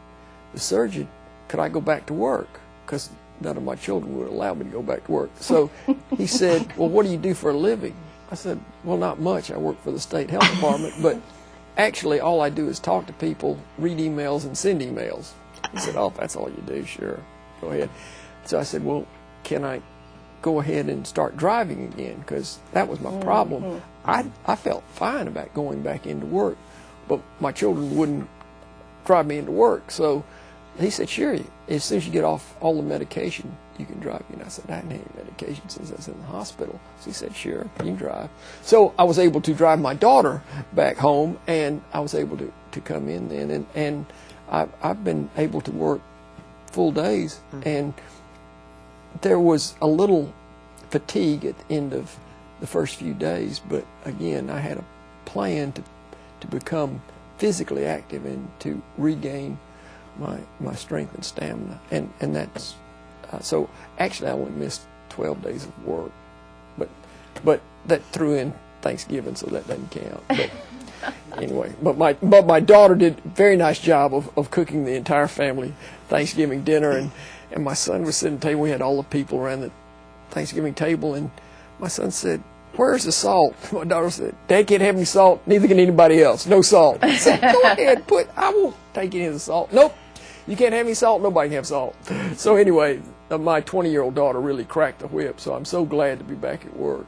the surgeon, could I go back to work? Because none of my children would allow me to go back to work. So he said, well, what do you do for a living? I said, well, not much. I work for the state health department, but actually all I do is talk to people, read emails, and send emails. He said, oh, if that's all you do, sure, go ahead. So I said, well, can I go ahead and start driving again? Because that was my problem. I felt fine about going back into work, but my children wouldn't drive me into work. So he said, sure, as soon as you get off all the medication, you can drive. And I said, I hadn't had any medication since I was in the hospital. So he said, sure, you can drive. So I was able to drive my daughter back home, and I was able to come in then. And I've been able to work full days. And there was a little fatigue at the end of the first few days, but again, I had a plan to become physically active and to regain my strength and stamina, and that's so actually I only missed 12 days of work, but that threw in Thanksgiving, so that doesn't count. But anyway, but my daughter did a very nice job of cooking the entire family Thanksgiving dinner, and my son was sitting at the table. We had all the people around the Thanksgiving table, and my son said, where's the salt? My daughter said, Dad can't have any salt, neither can anybody else. No salt. I said, go ahead, I won't take any of the salt. Nope, you can't have any salt, nobody can have salt. So anyway, my 20-year-old daughter really cracked the whip, so I'm so glad to be back at work.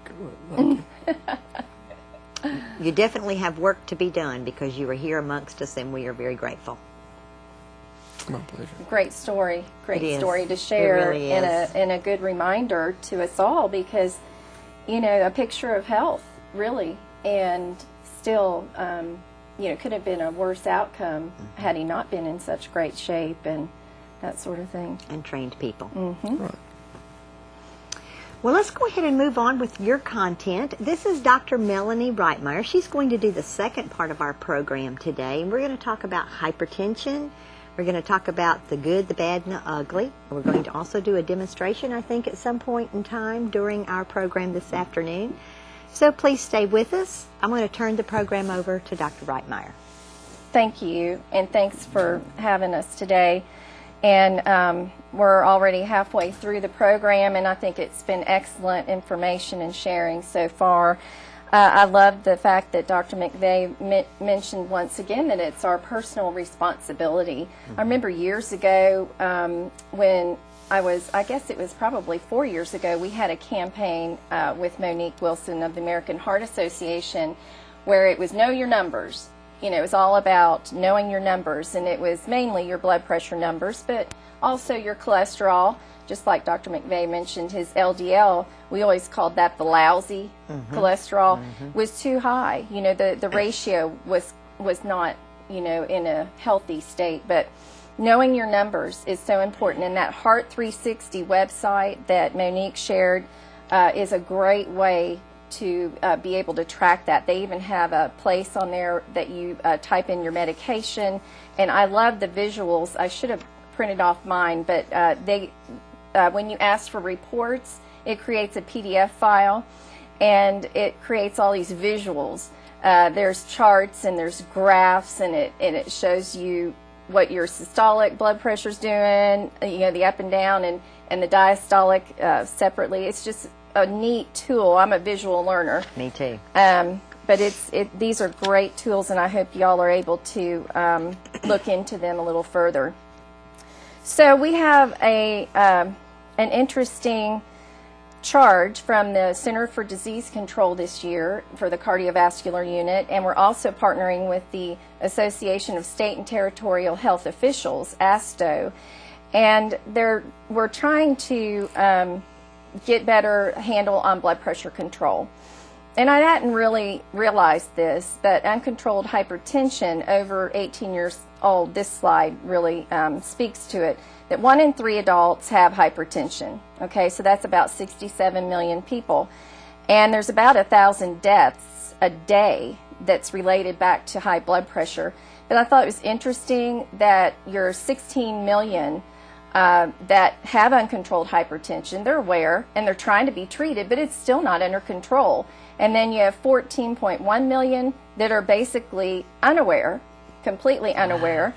You definitely have work to be done, because you are here amongst us, and we are very grateful. My pleasure. Great story to share, It really is. and a good reminder to us all, because you know, a picture of health, really, and still, you know, could have been a worse outcome had he not been in such great shape and that sort of thing. And trained people. Right. Well, let's go ahead and move on with your content. This is Dr. Melanie Reitmeyer. She's going to do the second part of our program today, and we're going to talk about hypertension. We're going to talk about the good, the bad, and the ugly. We're going to also do a demonstration, I think, at some point in time during our program this afternoon. So please stay with us. I'm going to turn the program over to Dr. Reitmeyer. Thank you, and thanks for having us today. And we're already halfway through the program, and I think it's been excellent information and sharing so far. I love the fact that Dr. McVeigh mentioned once again that it's our personal responsibility. I remember years ago when I guess it was probably 4 years ago, we had a campaign with Monique Wilson of the American Heart Association where it was Know Your Numbers. You know, it was all about knowing your numbers, and it was mainly your blood pressure numbers, but also your cholesterol. Just like Dr. McVeigh mentioned, his LDL, we always called that the lousy cholesterol, was too high. You know, the ratio was not, you know, in a healthy state. But knowing your numbers is so important, and that Heart 360 website that Monique shared is a great way to be able to track that. They even have a place on there that you type in your medication, and I love the visuals. I should have printed off mine, but when you ask for reports, it creates a PDF file, and it creates all these visuals. There's charts and there's graphs, and it shows you what your systolic blood pressure's doing, you know, the up and down, and the diastolic separately. It's just a neat tool. I'm a visual learner. Me too. But these are great tools, and I hope y'all are able to look into them a little further. So we have an interesting charge from the Center for Disease Control this year for the cardiovascular unit, and we're also partnering with the Association of State and Territorial Health Officials, ASTO, and we're trying to get better handle on blood pressure control. And I hadn't really realized this, that uncontrolled hypertension over 18 years old, this slide really speaks to it, that 1 in 3 adults have hypertension. Okay, so that's about 67 million people. And there's about 1,000 deaths a day that's related back to high blood pressure. But I thought it was interesting that your 16 million that have uncontrolled hypertension, they're aware and they're trying to be treated, but it's still not under control. And then you have 14.1 million that are basically unaware, completely unaware.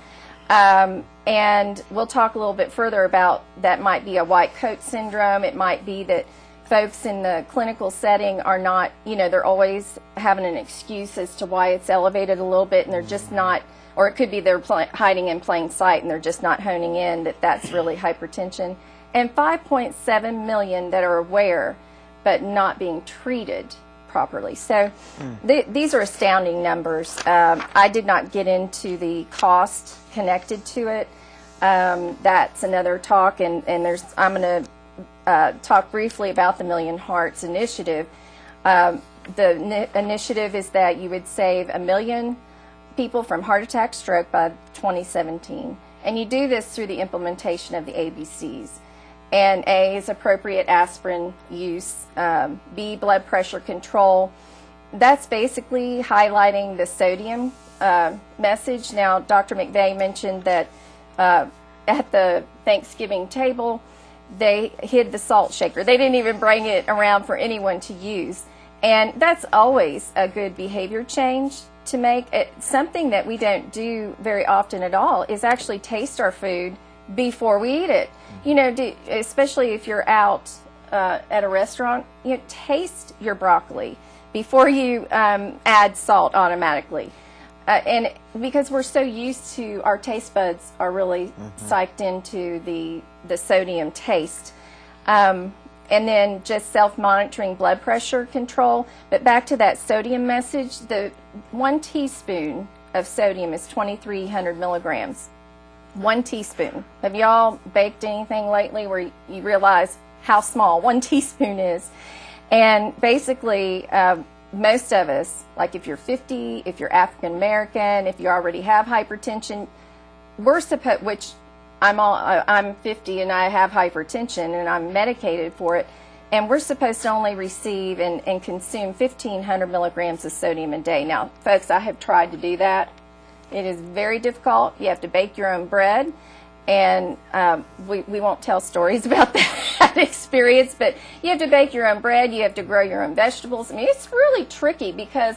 And we'll talk a little bit further about that. Might be a white coat syndrome. It might be that folks in the clinical setting are not, you know, they're always having an excuse as to why it's elevated a little bit, and they're just not. Or it could be they're hiding in plain sight and they're just not honing in that that's really hypertension. And 5.7 million that are aware but not being treated properly. So these are astounding numbers. I did not get into the cost connected to it. That's another talk, and I'm going to talk briefly about the Million Hearts Initiative. The initiative is that you would save 1 million people from heart attack, stroke by 2017. And you do this through the implementation of the ABCs. And A is appropriate aspirin use, B, blood pressure control. That's basically highlighting the sodium message. Now, Dr. McVeigh mentioned that at the Thanksgiving table, they hid the salt shaker. They didn't even bring it around for anyone to use. And that's always a good behavior change to make. Something that we don't do very often at all is actually taste our food before we eat it. You know, especially if you're out at a restaurant, you know, taste your broccoli before you add salt automatically. And because we're so used to, our taste buds are really psyched into the sodium taste. And then just self-monitoring blood pressure control. But back to that sodium message, the 1 teaspoon of sodium is 2,300 milligrams. 1 teaspoon. Have y'all baked anything lately where you realize how small 1 teaspoon is? And basically, most of us, like if you're 50, if you're African American, if you already have hypertension, we're supposed, which I'm 50 and I have hypertension and I'm medicated for it, and we're supposed to only receive and consume 1,500 milligrams of sodium a day. Now, folks, I have tried to do that. It is very difficult. You have to bake your own bread, and we won't tell stories about that experience, but you have to bake your own bread. You have to grow your own vegetables. I mean, it's really tricky because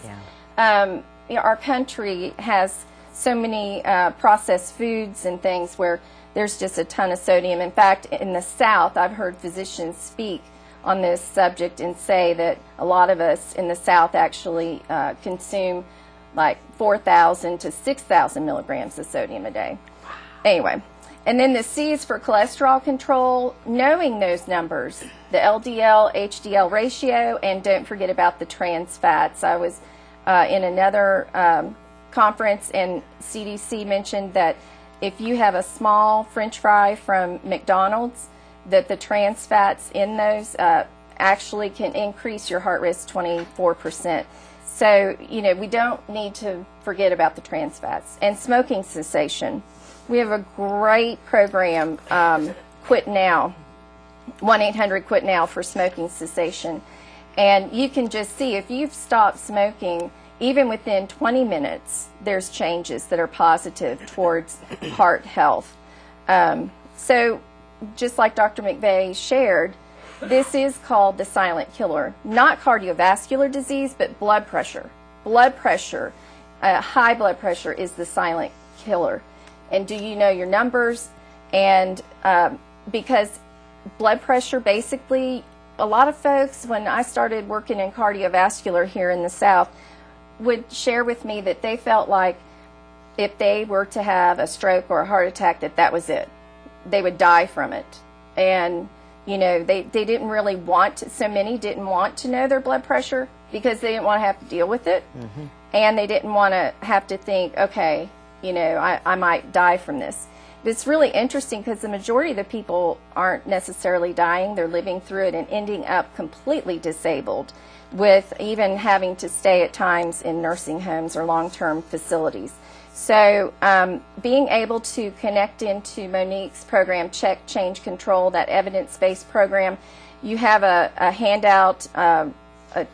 our country has so many processed foods and things where there's just a ton of sodium. In fact, in the South, I've heard physicians speak on this subject and say that a lot of us in the South actually consume like 4,000 to 6,000 milligrams of sodium a day. Anyway, and then the C is for cholesterol control, knowing those numbers, the LDL, HDL ratio, and don't forget about the trans fats. I was in another conference, and CDC mentioned that if you have a small French fry from McDonald's, that the trans fats in those actually can increase your heart risk 24%. So, you know, we don't need to forget about the trans fats. And smoking cessation. We have a great program, Quit Now, 1-800-QUIT-NOW for smoking cessation. And you can just see if you've stopped smoking, even within 20 minutes, there's changes that are positive towards heart health. So just like Dr. McVeigh shared, this is called the silent killer. Not cardiovascular disease, but blood pressure. Blood pressure, high blood pressure is the silent killer. And do you know your numbers? And because blood pressure, basically, a lot of folks, when I started working in cardiovascular here in the South, would share with me that they felt like if they were to have a stroke or a heart attack, that was it. They would die from it. And, you know, they didn't really want to, so many didn't want to know their blood pressure because they didn't want to have to deal with it. Mm-hmm. And they didn't want to have to think, okay, you know, I might die from this. But it's really interesting because the majority of the people aren't necessarily dying. They're living through it and ending up completely disabled, with even having to stay at times in nursing homes or long-term facilities. So being able to connect into Monique's program, Check, Change, Control, that evidence-based program, you have a handout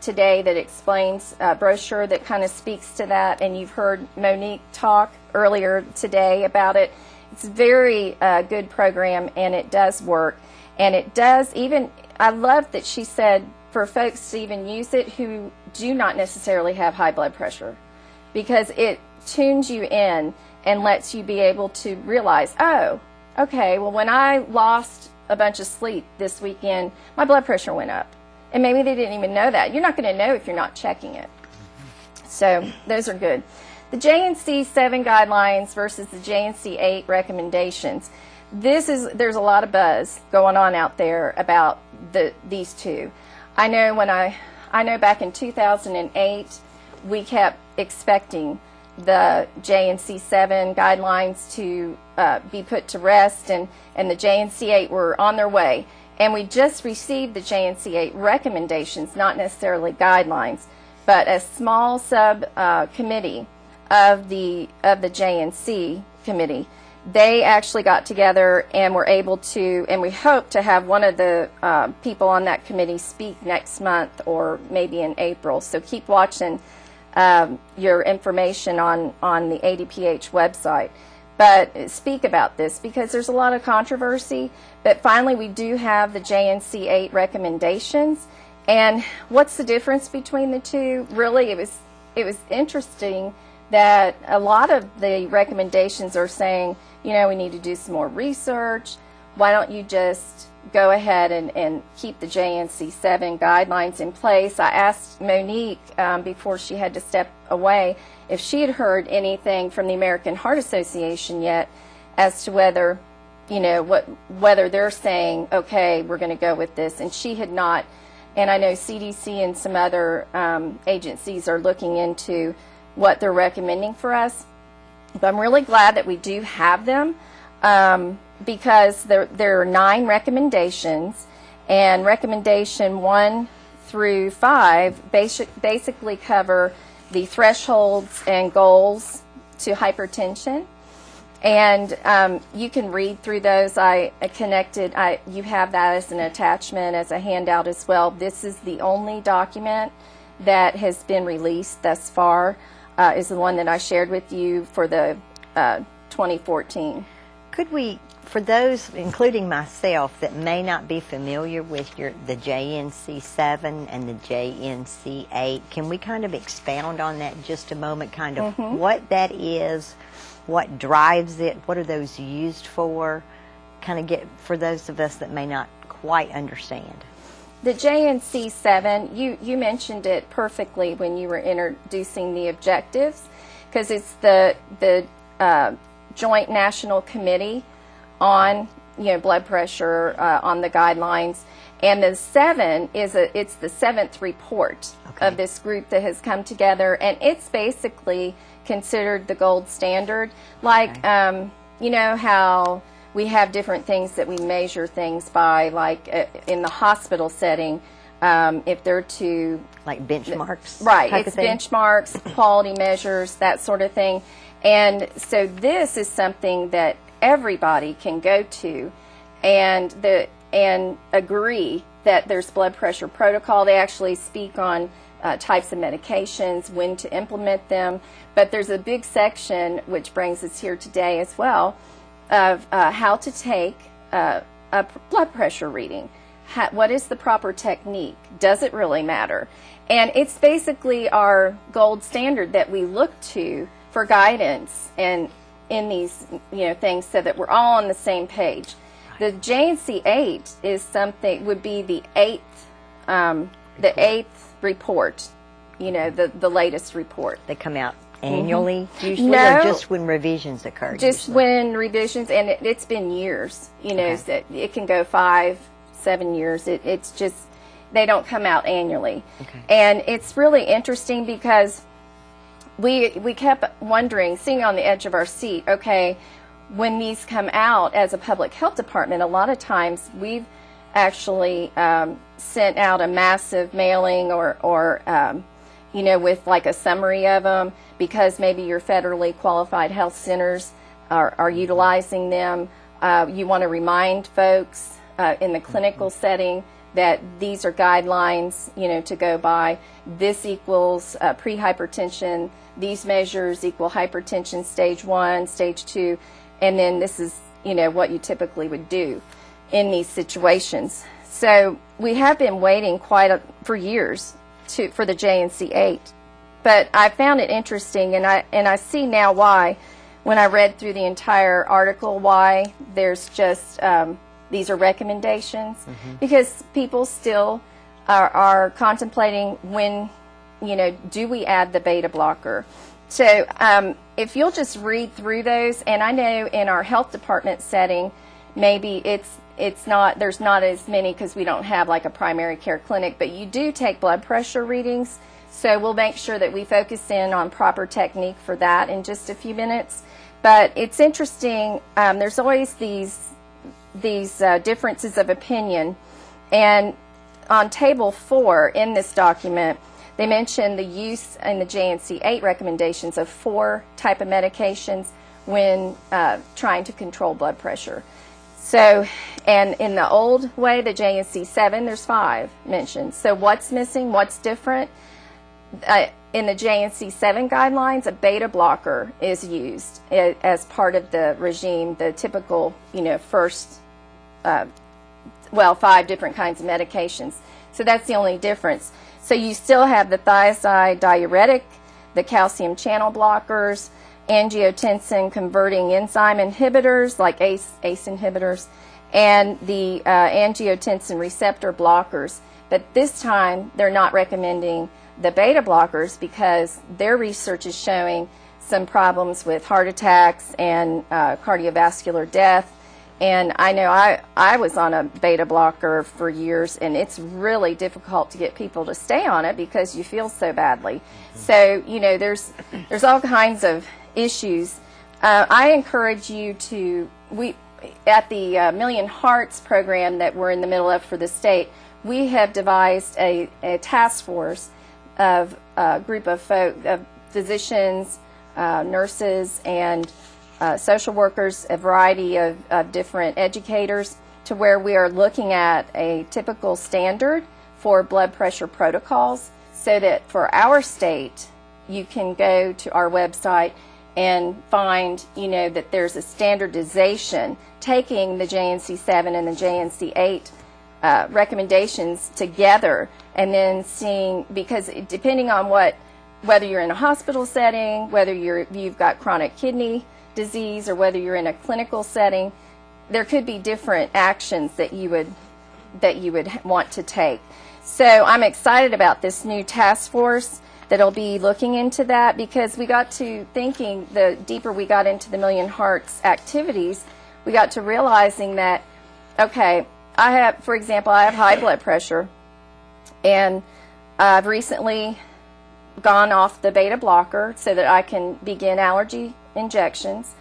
today that explains a brochure that kind of speaks to that, and you've heard Monique talk earlier today about it. It's a very good program, and it does work. And it does even, I love that she said for folks to even use it who do not necessarily have high blood pressure, because it tunes you in and lets you be able to realize, oh, okay, well, when I lost a bunch of sleep this weekend, my blood pressure went up. And maybe they didn't even know that. You're not going to know if you're not checking it. So those are good. The JNC 7 guidelines versus the JNC 8 recommendations. There's a lot of buzz going on out there about these two. I know back in 2008, we kept expecting the JNC 7 guidelines to be put to rest, and the JNC 8 were on their way. And we just received the JNC 8 recommendations, not necessarily guidelines, but a small committee of the JNC committee. They actually got together and were able to, and we hope to have one of the people on that committee speak next month or maybe in April. So keep watching your information on the ADPH website. But speak about this because there's a lot of controversy. But finally, we do have the JNC 8 recommendations. And what's the difference between the two? Really, it was interesting that a lot of the recommendations are saying, you know, we need to do some more research. Why don't you just go ahead and keep the JNC 7 guidelines in place? I asked Monique before she had to step away if she had heard anything from the American Heart Association yet as to whether, you know, whether they're saying, okay, we're going to go with this. And she had not. And I know CDC and some other agencies are looking into what they're recommending for us. But I'm really glad that we do have them because there are 9 recommendations. And recommendation 1 through 5 basically cover the thresholds and goals to hypertension. And you can read through those. You have that as an attachment, as a handout as well. This is the only document that has been released thus far, is the one that I shared with you for the 2014. Could we, for those, including myself, that may not be familiar with the JNC7 and the JNC8, can we kind of expound on that just a moment, kind of what that is, what drives it, what are those used for, kind of get, for those of us that may not quite understand? The JNC7, you mentioned it perfectly when you were introducing the objectives, because it's the Joint National Committee on blood pressure, on the guidelines, and the 7 it's the 7th report of this group that has come together, and it's basically considered the gold standard. Like you know how we have different things that we measure things by, like in the hospital setting, if they're to... Like benchmarks? Right, it's benchmarks, quality measures, that sort of thing. And so this is something that everybody can go to and agree that there's blood pressure protocol. They actually speak on types of medications, when to implement them. But there's a big section, which brings us here today as well, of how to take a blood pressure reading. What is the proper technique? Does it really matter? And it's basically our gold standard that we look to for guidance and in these things, so that we're all on the same page. The JNC8 is something, would be the eighth report, the latest report. They come out annually, usually, no, or just when revisions occur? Just usually? When revisions, and it's been years, so it can go 5-7 years. It's just, they don't come out annually. And it's really interesting because we kept wondering, sitting on the edge of our seat, when these come out as a public health department, a lot of times we've actually sent out a massive mailing or with like a summary of them, because maybe your federally qualified health centers are utilizing them. You want to remind folks in the clinical setting that these are guidelines, to go by. This equals pre-hypertension. These measures equal hypertension stage 1, stage 2, and then this is, what you typically would do in these situations. So we have been waiting for years for the JNC8, but I found it interesting, and I see now why, when I read through the entire article, why there's just these are recommendations, because people still are contemplating when, do we add the beta blocker? So if you'll just read through those, and I know in our health department setting, maybe there's not as many because we don't have like a primary care clinic, but you do take blood pressure readings, so we'll make sure that we focus in on proper technique for that in just a few minutes. But it's interesting, there's always these differences of opinion, and on table 4 in this document, they mention the use in the JNC8 recommendations of 4 type of medications when trying to control blood pressure. So, and in the old way, the JNC7, there's 5 mentioned. So what's missing? What's different? In the JNC7 guidelines, a beta blocker is used as part of the regime, the typical, first, 5 different kinds of medications. So that's the only difference. So you still have the thiazide diuretic, the calcium channel blockers, angiotensin converting enzyme inhibitors like ACE inhibitors, and the angiotensin receptor blockers. But this time they're not recommending the beta blockers because their research is showing some problems with heart attacks and cardiovascular death. And I know I was on a beta blocker for years, and it's really difficult to get people to stay on it because you feel so badly. So, there's all kinds of issues. I encourage you to, at the Million Hearts program that we're in the middle of for the state, we have devised a task force of a group of physicians, nurses, and social workers, a variety of different educators, to where we are looking at a typical standard for blood pressure protocols, so that for our state, you can go to our website and find, that there's a standardization, taking the JNC7 and the JNC8 recommendations together, and then seeing, because depending on whether you're in a hospital setting, whether you've got chronic kidney disease, or whether you're in a clinical setting, there could be different actions that you would want to take. So I'm excited about this new task force that'll be looking into that, because we got to thinking, the deeper we got into the Million Hearts activities, we got to realizing that, okay, for example, I have high blood pressure, and I've recently gone off the beta blocker so that I can begin allergy injections,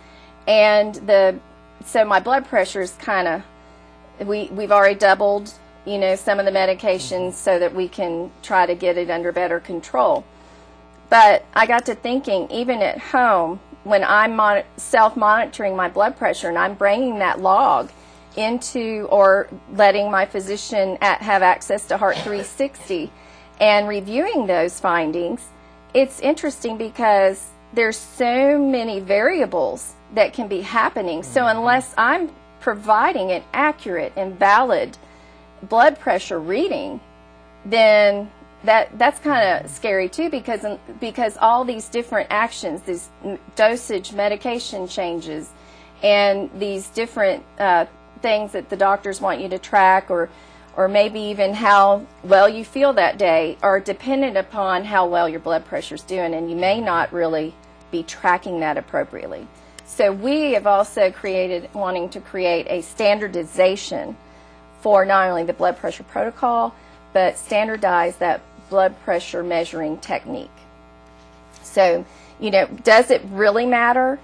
and so my blood pressure is kind of, we've already doubled, some of the medications so that we can try to get it under better control. But I got to thinking, even at home, when I'm self-monitoring my blood pressure and I'm bringing that log into, or letting my physician have access to Heart 360 and reviewing those findings, it's interesting because there's so many variables that can be happening. So unless I'm providing an accurate and valid blood pressure reading, then that's kind of scary too, because all these different actions, these dosage, medication changes, and these different things that the doctors want you to track, or maybe even how well you feel that day, are dependent upon how well your blood pressure is doing, and you may not really be tracking that appropriately. So we have also wanting to create a standardization for not only the blood pressure protocol, but standardize that blood pressure measuring technique. So, does it really matter?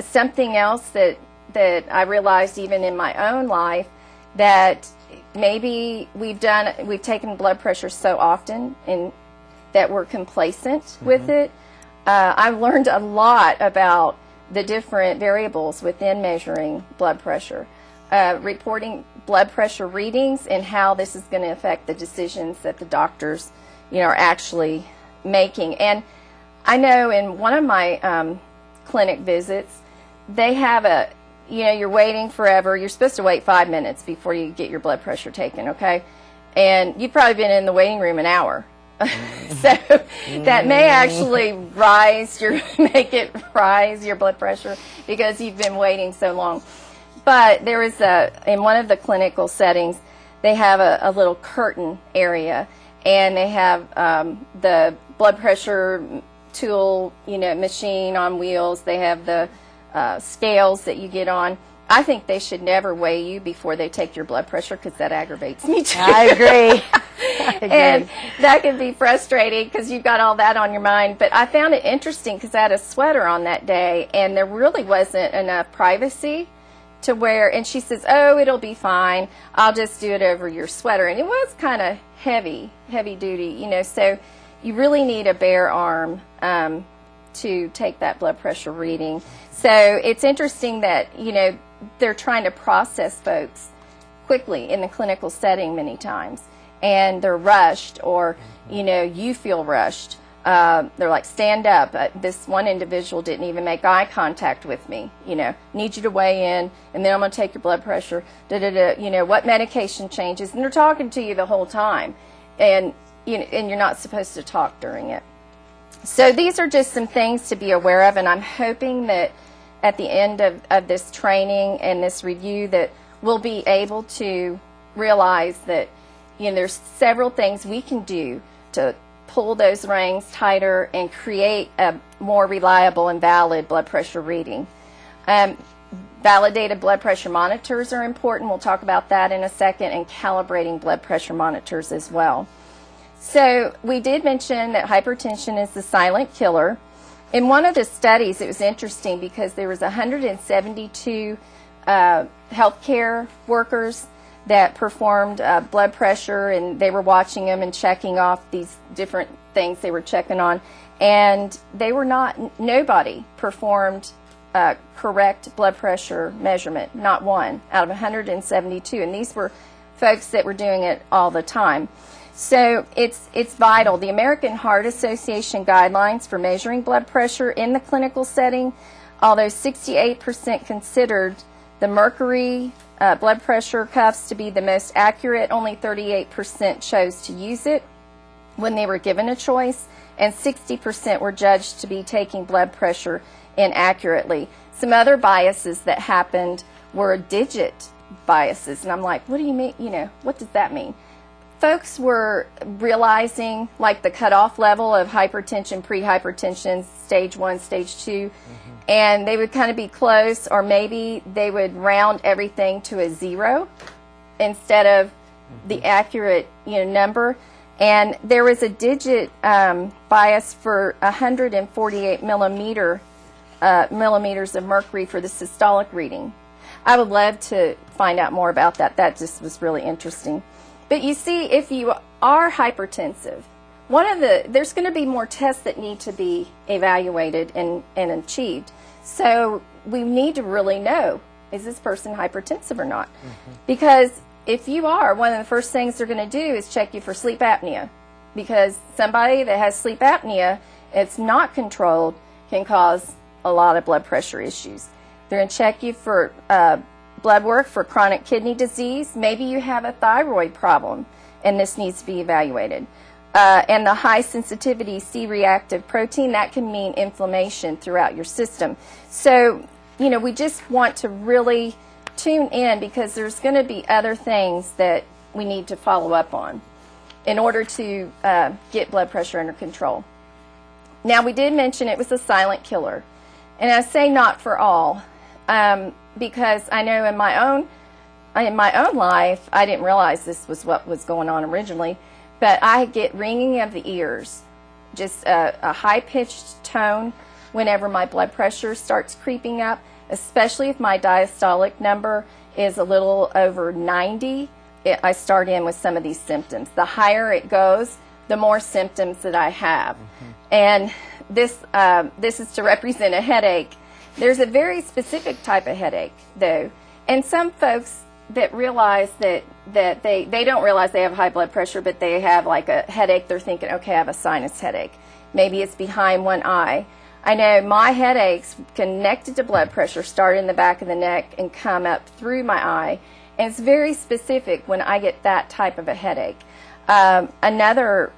Something else that I realized even in my own life, that maybe we've taken blood pressure so often and that we're complacent with it. I've learned a lot about the different variables within measuring blood pressure, reporting blood pressure readings, and how this is going to affect the decisions that the doctors, are actually making. And I know in one of my clinic visits, they have you're waiting forever. You're supposed to wait 5 minutes before you get your blood pressure taken, okay? And you've probably been in the waiting room an hour. So that may actually make it rise your blood pressure, because you've been waiting so long. But there is in one of the clinical settings, they have a little curtain area, and they have the blood pressure tool, machine on wheels. They have the scales that you get on. I think they should never weigh you before they take your blood pressure, because that aggravates me too. I agree. And that can be frustrating because you've got all that on your mind. But I found it interesting because I had a sweater on that day, and there really wasn't enough privacy to where, and she says, oh, it'll be fine. I'll just do it over your sweater. And it was kind of heavy duty, so you really need a bare arm to take that blood pressure reading. So it's interesting that, they're trying to process folks quickly in the clinical setting many times, and they're rushed, or, you feel rushed. They're like, stand up. This one individual didn't even make eye contact with me. Need you to weigh in, and then I'm going to take your blood pressure. What medication changes? And they're talking to you the whole time, and you're not supposed to talk during it. So these are just some things to be aware of, and I'm hoping that at the end of this training and this review that we'll be able to realize that there's several things we can do to pull those reins tighter and create a more reliable and valid blood pressure reading. Validated blood pressure monitors are important. We'll talk about that in a second, and calibrating blood pressure monitors as well. So we did mention that hypertension is the silent killer. In one of the studies, it was interesting because there was 172 healthcare workers that performed blood pressure, and they were watching them and checking off these different things they were checking on, and nobody performed correct blood pressure measurement, not one out of 172, and these were folks that were doing it all the time. So it's vital. The American Heart Association guidelines for measuring blood pressure in the clinical setting, although 68% considered the mercury blood pressure cuffs to be the most accurate, only 38% chose to use it when they were given a choice, and 60% were judged to be taking blood pressure inaccurately. Some other biases that happened were digit biases, and I'm like, what do you mean? What does that mean? Folks were realizing like the cutoff level of hypertension, pre-hypertension, stage 1, stage 2, and they would kind of be close, or maybe they would round everything to a 0 instead of the accurate number. And there was a digit bias for 148 millimeters of mercury for the systolic reading. I would love to find out more about that. That just was really interesting. But you see, if you are hypertensive, there's going to be more tests that need to be evaluated and achieved. So we need to really know, is this person hypertensive or not? Because if you are, one of the first things they're going to do is check you for sleep apnea. Because somebody that has sleep apnea, it's not controlled, can cause a lot of blood pressure issues. They're going to check you for blood work for chronic kidney disease. Maybe you have a thyroid problem, and this needs to be evaluated. And the high sensitivity C-reactive protein, that can mean inflammation throughout your system. So, we just want to really tune in, because there's going to be other things that we need to follow up on in order to get blood pressure under control. Now, we did mention it was a silent killer. And I say not for all, because I know in my own life, I didn't realize this was what was going on originally, but I get ringing of the ears, just a high-pitched tone whenever my blood pressure starts creeping up, especially if my diastolic number is a little over 90. I start in with some of these symptoms. The higher it goes, the more symptoms that I have. And this is to represent a headache. There's a very specific type of headache, though. And some folks that realize that they don't realize they have high blood pressure, but they have like a headache, they're thinking, okay, I have a sinus headache. Maybe it's behind one eye. I know my headaches connected to blood pressure start in the back of the neck and come up through my eye. And it's very specific when I get that type of a headache. Another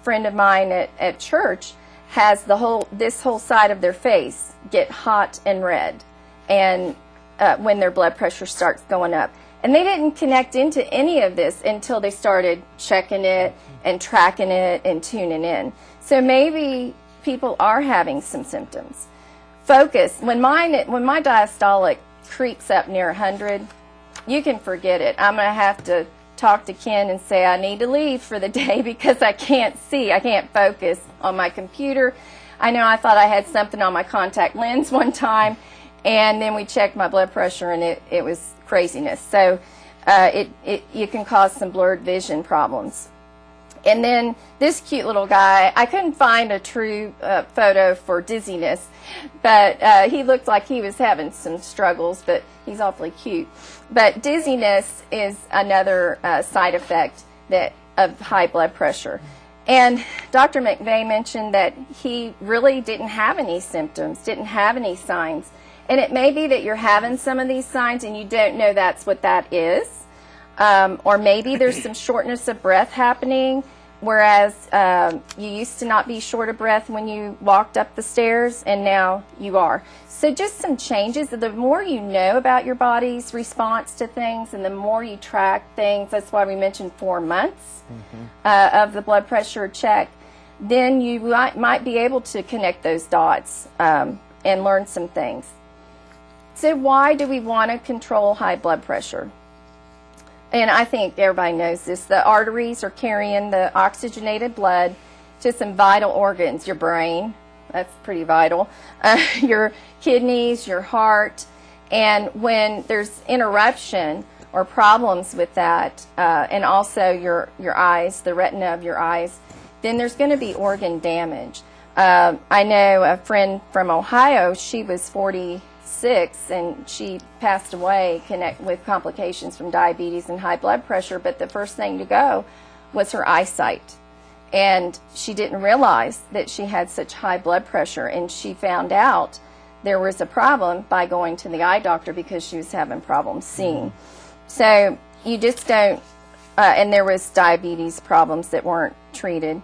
friend of mine at church has this whole side of their face get hot and red, and when their blood pressure starts going up. And they didn't connect into any of this until they started checking it and tracking it and tuning in. So maybe people are having some symptoms. Focus. When my diastolic creeps up near 100, you can forget it. I'm going to have to talk to Ken and say I need to leave for the day because I can't see. I can't focus on my computer. I know I thought I had something on my contact lens one time, and then we checked my blood pressure, and it was craziness. So you can cause some blurred vision problems. And then this cute little guy, I couldn't find a true photo for dizziness, but he looked like he was having some struggles, but he's awfully cute. But dizziness is another side effect of high blood pressure. And Dr. McVeigh mentioned that he really didn't have any symptoms, didn't have any signs. And it may be that you're having some of these signs and you don't know that's what that is. Or maybe there's some shortness of breath happening, whereas you used to not be short of breath when you walked up the stairs, and now you are. So just some changes. The more you know about your body's response to things, and the more you track things, that's why we mentioned 4 months of the blood pressure check, then you might be able to connect those dots and learn some things. So why do we want to control high blood pressure? And I think everybody knows this. The arteries are carrying the oxygenated blood to some vital organs. Your brain, that's pretty vital. Your kidneys, your heart. And when there's interruption or problems with that, and also your eyes, the retina of your eyes, then there's going to be organ damage. I know a friend from Ohio, she was 46 and she passed away with complications from diabetes and high blood pressure, but the first thing to go was her eyesight. And she didn't realize that she had such high blood pressure, and she found out there was a problem by going to the eye doctor because she was having problems seeing. So you just don't, and there was diabetes problems that weren't treated.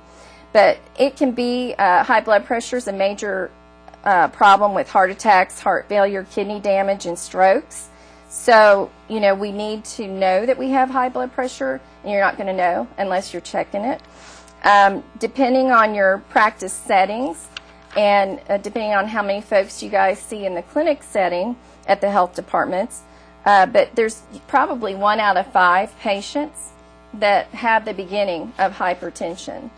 But it can be, high blood pressure is a major problem with heart attacks, heart failure, kidney damage, and strokes. So, you know, we need to know that we have high blood pressure, and you're not going to know unless you're checking it. Depending on your practice settings and depending on how many folks you guys see in the clinic setting at the health departments, but there's probably 1 out of 5 patients that have the beginning of hypertension.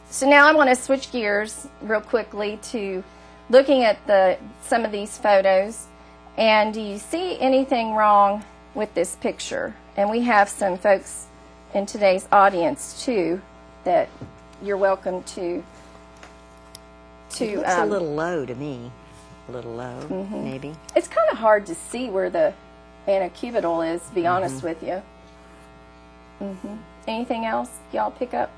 So now I want to switch gears real quickly to looking at some of these photos. And do you see anything wrong with this picture? And we have some folks in today's audience too that you're welcome to. It looks a little low to me. A little low, maybe. It's kind of hard to see where the antecubital is, to be honest with you. Anything else y'all pick up?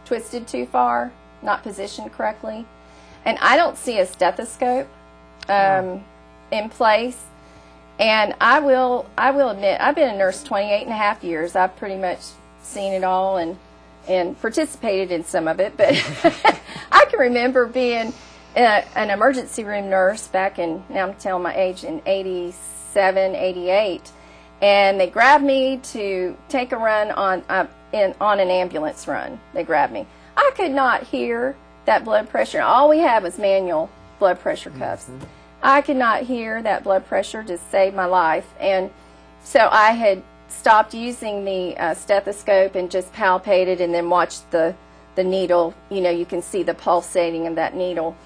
Twisted too far, not positioned correctly. And I don't see a stethoscope in place. And I will admit, I've been a nurse 28 and a half years. I've pretty much seen it all and participated in some of it. But I can remember being an emergency room nurse back in, now I'm telling my age, in 87, 88. And they grabbed me to take a run on an ambulance run. They grabbed me. I could not hear that blood pressure. All we had was manual blood pressure cuffs. I could not hear that blood pressure to save my life. And so I had stopped using the stethoscope and just palpated and then watched the needle. You know, you can see the pulsating of that needle.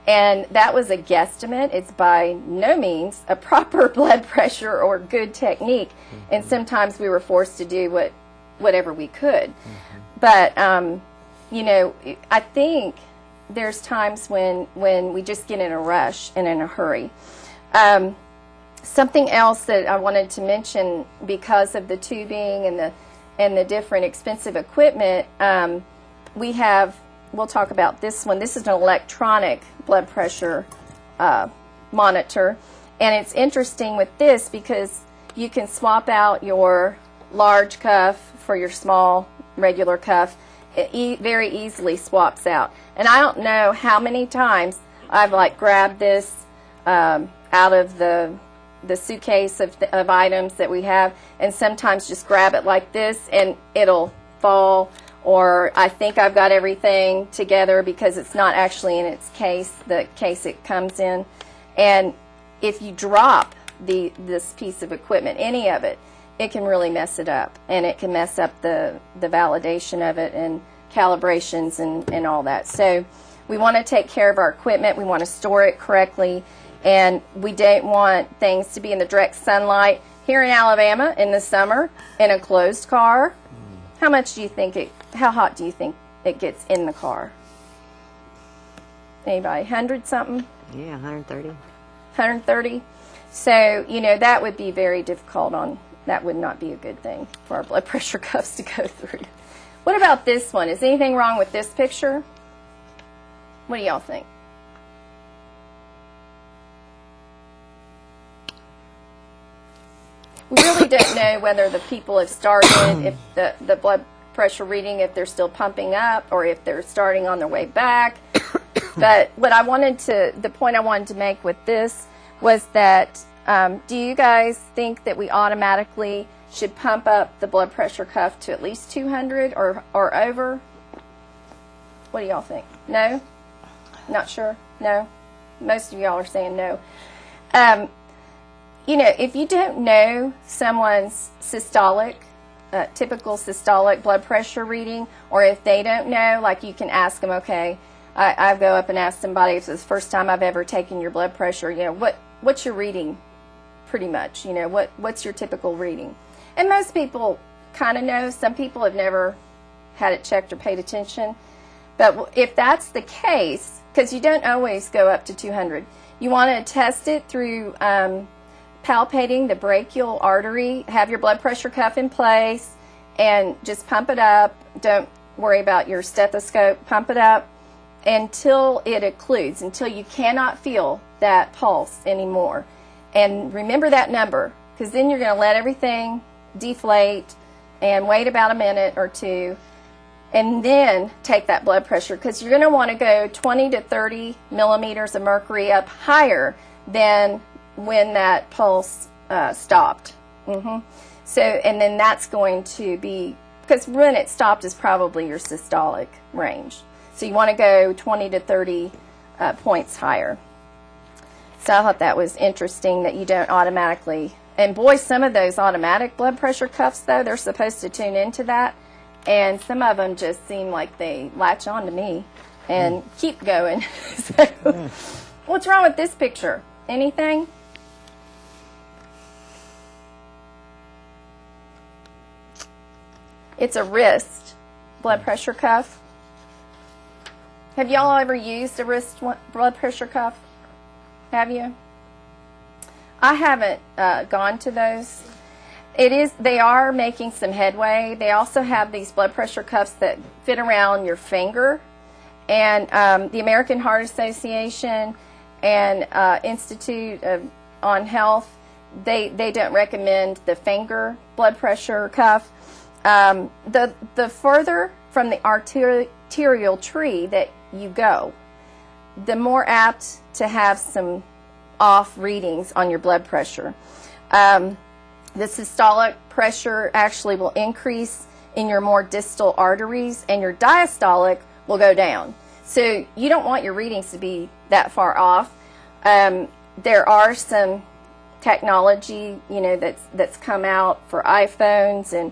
And that was a guesstimate. It's by no means a proper blood pressure or good technique. And sometimes we were forced to do whatever we could. But, you know, I think there's times when we just get in a rush and in a hurry. Something else that I wanted to mention, because of the tubing and the different expensive equipment, we'll talk about this one. This is an electronic blood pressure monitor, and it's interesting with this because you can swap out your large cuff for your small regular cuff. It very easily swaps out. And I don't know how many times I've grabbed this out of the suitcase of items that we have, and sometimes just grab it like this and it'll fall, or I think I've got everything together because it's not actually in its case, the case it comes in. And if you drop this piece of equipment, any of it, it can really mess it up, and it can mess up the validation of it and calibrations and all that. So we want to take care of our equipment. We want to store it correctly, and we don't want things to be in the direct sunlight. Here in Alabama in the summer in a closed car, how hot do you think it gets in the car? Anybody? 100 something? Yeah, 130. 130. So, you know, that would be very difficult that would not be a good thing for our blood pressure cuffs to go through. What about this one? Is anything wrong with this picture? What do y'all think? We really don't know whether the people have started, if the blood pressure reading, if they're still pumping up or if they're starting on their way back. But the point I wanted to make with this was that do you guys think that we automatically should pump up the blood pressure cuff to at least 200 or over? What do y'all think? No? Not sure? No? Most of y'all are saying no. You know, if you don't know someone's typical systolic blood pressure reading, or if they don't know, like you can ask them, okay, I go up and ask somebody if it's the first time I've ever taken your blood pressure, you know, what's your reading, pretty much, you know, what's your typical reading? And most people kind of know. Some people have never had it checked or paid attention. But if that's the case, because you don't always go up to 200, you want to test it through palpating the brachial artery, have your blood pressure cuff in place, and just pump it up. Don't worry about your stethoscope. Pump it up until it occludes, until you cannot feel that pulse anymore. And remember that number, because then you're going to let everything deflate and wait about a minute or two, and then take that blood pressure, because you're going to want to go 20 to 30 millimeters of mercury up higher than when that pulse stopped. So, and then that's going to be, because when it stopped is probably your systolic range. So you want to go 20 to 30 points higher. So I thought that was interesting that you don't automatically, and boy, some of those automatic blood pressure cuffs, though, they're supposed to tune into that, and some of them just seem like they latch on to me and keep going. So, what's wrong with this picture? Anything? It's a wrist blood pressure cuff. Have y'all ever used a wrist blood pressure cuff? Have you? I haven't gone to those. They are making some headway. They also have these blood pressure cuffs that fit around your finger. And the American Heart Association and Institute on Health, they don't recommend the finger blood pressure cuff. The further from the arterial tree that you go, the more apt to have some off readings on your blood pressure. The systolic pressure actually will increase in your more distal arteries, and your diastolic will go down. So you don't want your readings to be that far off. There are some technology, you know, that's come out for iPhones and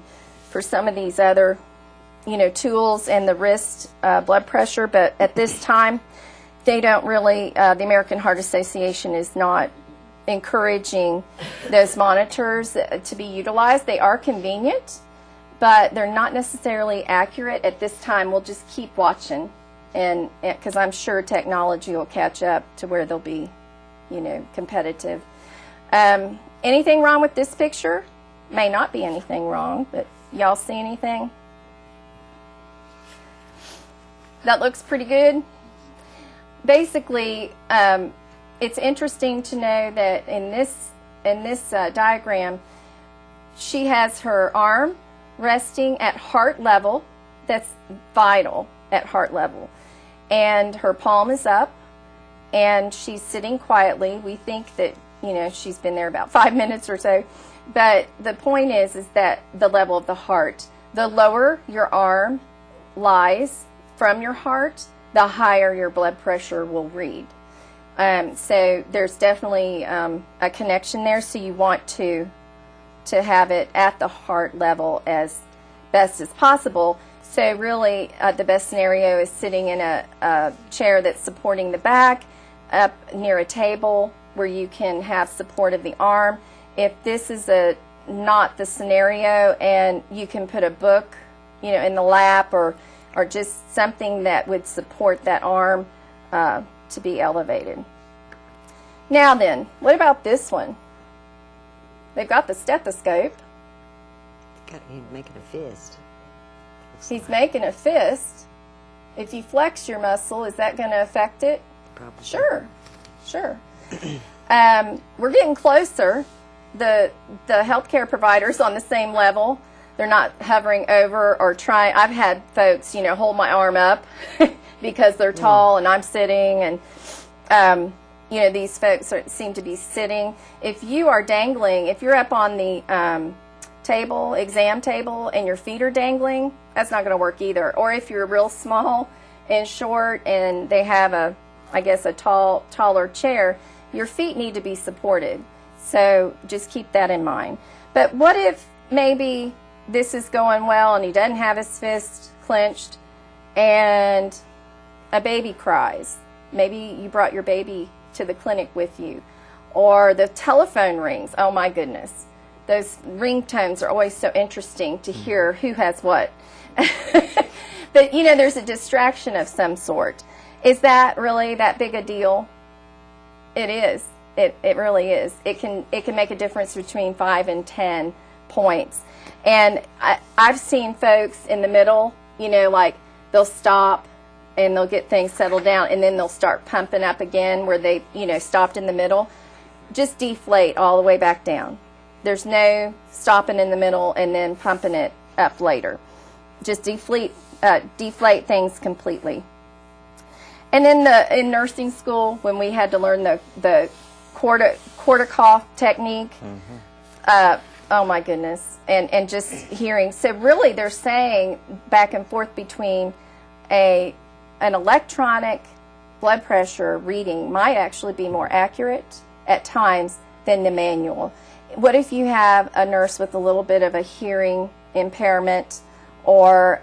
for some of these other, you know, tools and the wrist blood pressure, but at this time they don't really, the American Heart Association is not encouraging those monitors to be utilized. They are convenient, but they're not necessarily accurate at this time. We'll just keep watching, and because I'm sure technology will catch up to where they'll be, you know, competitive. Anything wrong with this picture? May not be anything wrong, but y'all see anything? That looks pretty good. Basically, it's interesting to know that in this diagram, she has her arm resting at heart level. That's vital, at heart level. And her palm is up, and she's sitting quietly. We think that, you know, she's been there about 5 minutes or so. But the point is that the level of the heart, the lower your arm lies from your heart, the higher your blood pressure will read. So there's definitely a connection there. So you want to have it at the heart level as best as possible. So really, the best scenario is sitting in a chair that's supporting the back, up near a table where you can have support of the arm. If this is not the scenario, and you can put a book, you know, in the lap, or just something that would support that arm to be elevated. Now then, what about this one? They've got the stethoscope. He's making a fist. He's making a fist. If you flex your muscle, is that going to affect it? Probably. Sure. We're getting closer. The healthcare providers on the same level. They're not hovering over or trying. I've had folks, you know, hold my arm up because they're tall and I'm sitting, and you know, these folks seem to be sitting. If you are dangling, if you're up on the exam table, and your feet are dangling, that's not going to work either. Or if you're real small and short, and they have a taller chair, your feet need to be supported. So just keep that in mind. But what if maybe this is going well and he doesn't have his fist clenched, and a baby cries. Maybe you brought your baby to the clinic with you. Or the telephone rings. Oh my goodness. Those ringtones are always so interesting to hear who has what. But you know, there's a distraction of some sort. Is that really that big a deal? It is. It really is. It can make a difference between 5 and 10 points. And I've seen folks in the middle, you know, like they'll stop and they'll get things settled down, and then they'll start pumping up again where they, you know, stopped in the middle. Just deflate all the way back down. There's no stopping in the middle and then pumping it up later. Just deflate things completely. And in nursing school, when we had to learn the quarter cough technique, oh my goodness, and just hearing. So really, they're saying back and forth between an electronic blood pressure reading might actually be more accurate at times than the manual. What if you have a nurse with a little bit of a hearing impairment, or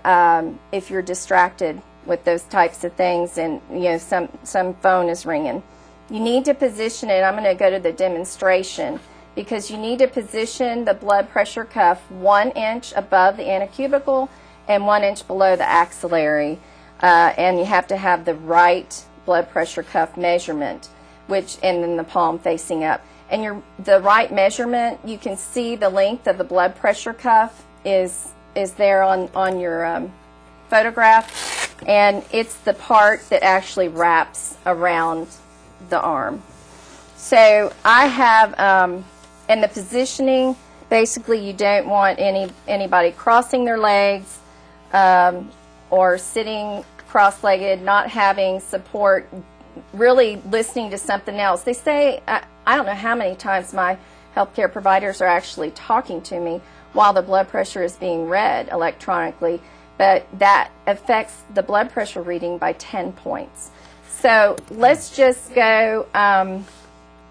if you're distracted with those types of things, and you know some phone is ringing? You need to position it. I'm going to go to the demonstration, because you need to position the blood pressure cuff 1 inch above the antecubical and 1 inch below the axillary, and you have to have the right blood pressure cuff measurement, and then the palm facing up. And the right measurement, you can see the length of the blood pressure cuff is there on your photograph, and it's the part that actually wraps around the arm. So I have, and the positioning, basically you don't want anybody crossing their legs or sitting cross-legged, not having support, really listening to something else. They say, I don't know how many times my healthcare providers are actually talking to me while the blood pressure is being read electronically, but that affects the blood pressure reading by 10 points. So let's just go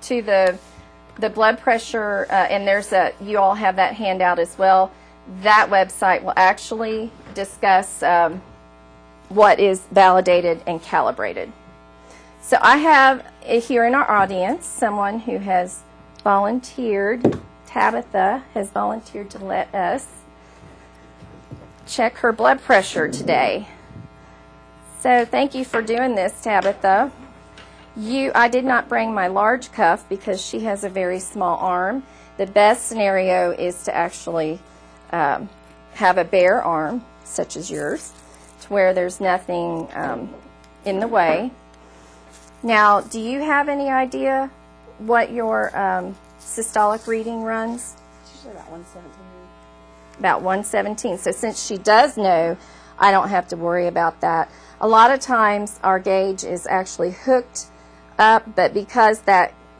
to the blood pressure, and you all have that handout as well. That website will actually discuss what is validated and calibrated. So I have here in our audience someone who has volunteered. Tabitha has volunteered to let us check her blood pressure today. So thank you for doing this, Tabitha. I did not bring my large cuff because she has a very small arm. The best scenario is to actually have a bare arm, such as yours, to where there's nothing in the way. Now, do you have any idea what your systolic reading runs? It's usually about 117. About 117. So since she does know, I don't have to worry about that. A lot of times our gauge is actually hooked up, but because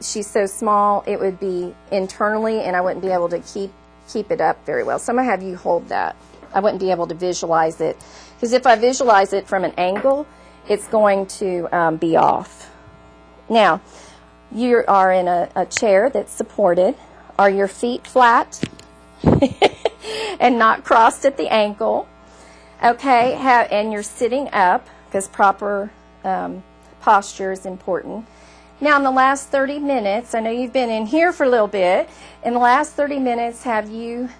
she's so small, it would be internally, and I wouldn't be able to keep it up very well. So I'm going to have you hold that. I wouldn't be able to visualize it, because if I visualize it from an angle, it's going to be off. Now, you are in a chair that's supported. Are your feet flat and not crossed at the ankle? Okay, and you're sitting up, because proper posture is important. Now, in the last 30 minutes, I know you've been in here for a little bit. In the last 30 minutes, have you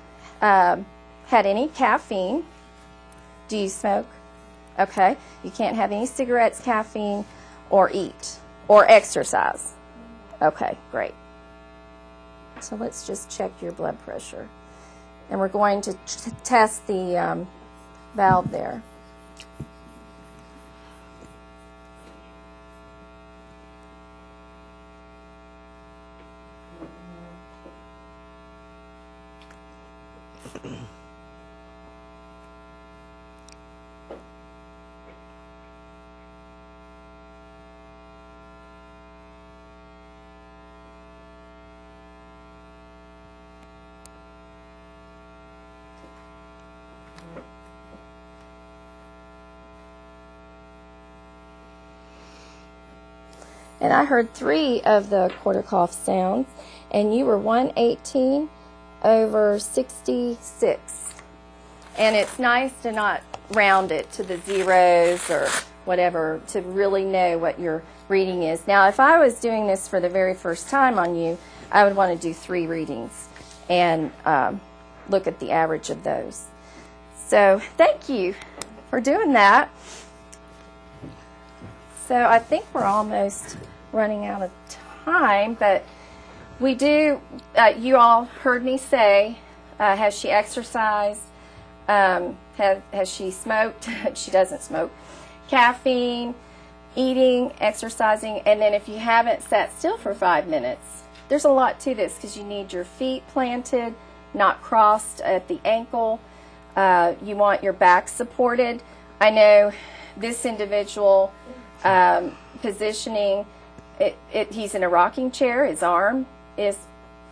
had any caffeine? Do you smoke? Okay. You can't have any cigarettes, caffeine, or eat, or exercise. Okay, great. So let's just check your blood pressure. And we're going to test the valve there. And I heard 3 of the quarter cough sounds, and you were 118 over 66. And it's nice to not round it to the zeros whatever, to really know what your reading is. Now, if I was doing this for the very first time on you, I would want to do 3 readings and look at the average of those. So thank you for doing that. So I think we're almost running out of time, but we do, you all heard me say, has she exercised? Has she smoked? She doesn't smoke. Caffeine, eating, exercising, and then if you haven't sat still for 5 minutes, there's a lot to this because you need your feet planted, not crossed at the ankle. You want your back supported. I know this individual positioning, he's in a rocking chair. His arm is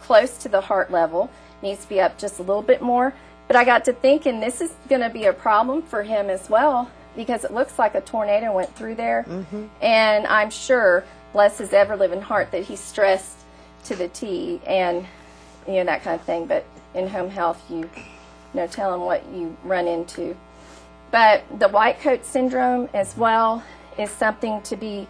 close to the heart level. Needs to be up just a little bit more. But I got to thinking this is going to be a problem for him as well because it looks like a tornado went through there. And I'm sure, bless his ever-living heart, that he's stressed to the T and, you know, that kind of thing. But in home health, you know, tell him what you run into. But the white coat syndrome as well is something to be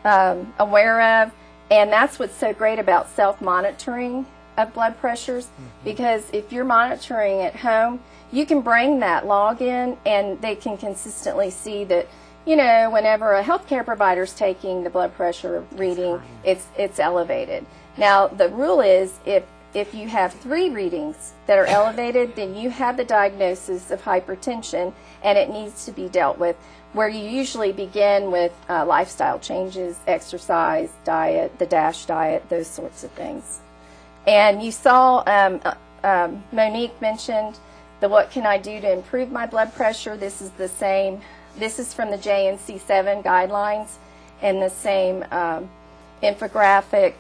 aware of. And that's what's so great about self-monitoring of blood pressures, because if you're monitoring at home, you can bring that log in and they can consistently see that, you know, whenever a healthcare provider is taking the blood pressure reading, it's elevated. Now, the rule is if you have 3 readings that are elevated, then you have the diagnosis of hypertension and it needs to be dealt with, where you usually begin with lifestyle changes, exercise, diet, the DASH diet, those sorts of things. And you saw Monique mentioned the what can I do to improve my blood pressure. This is the same. This is from the JNC7 guidelines and the same infographic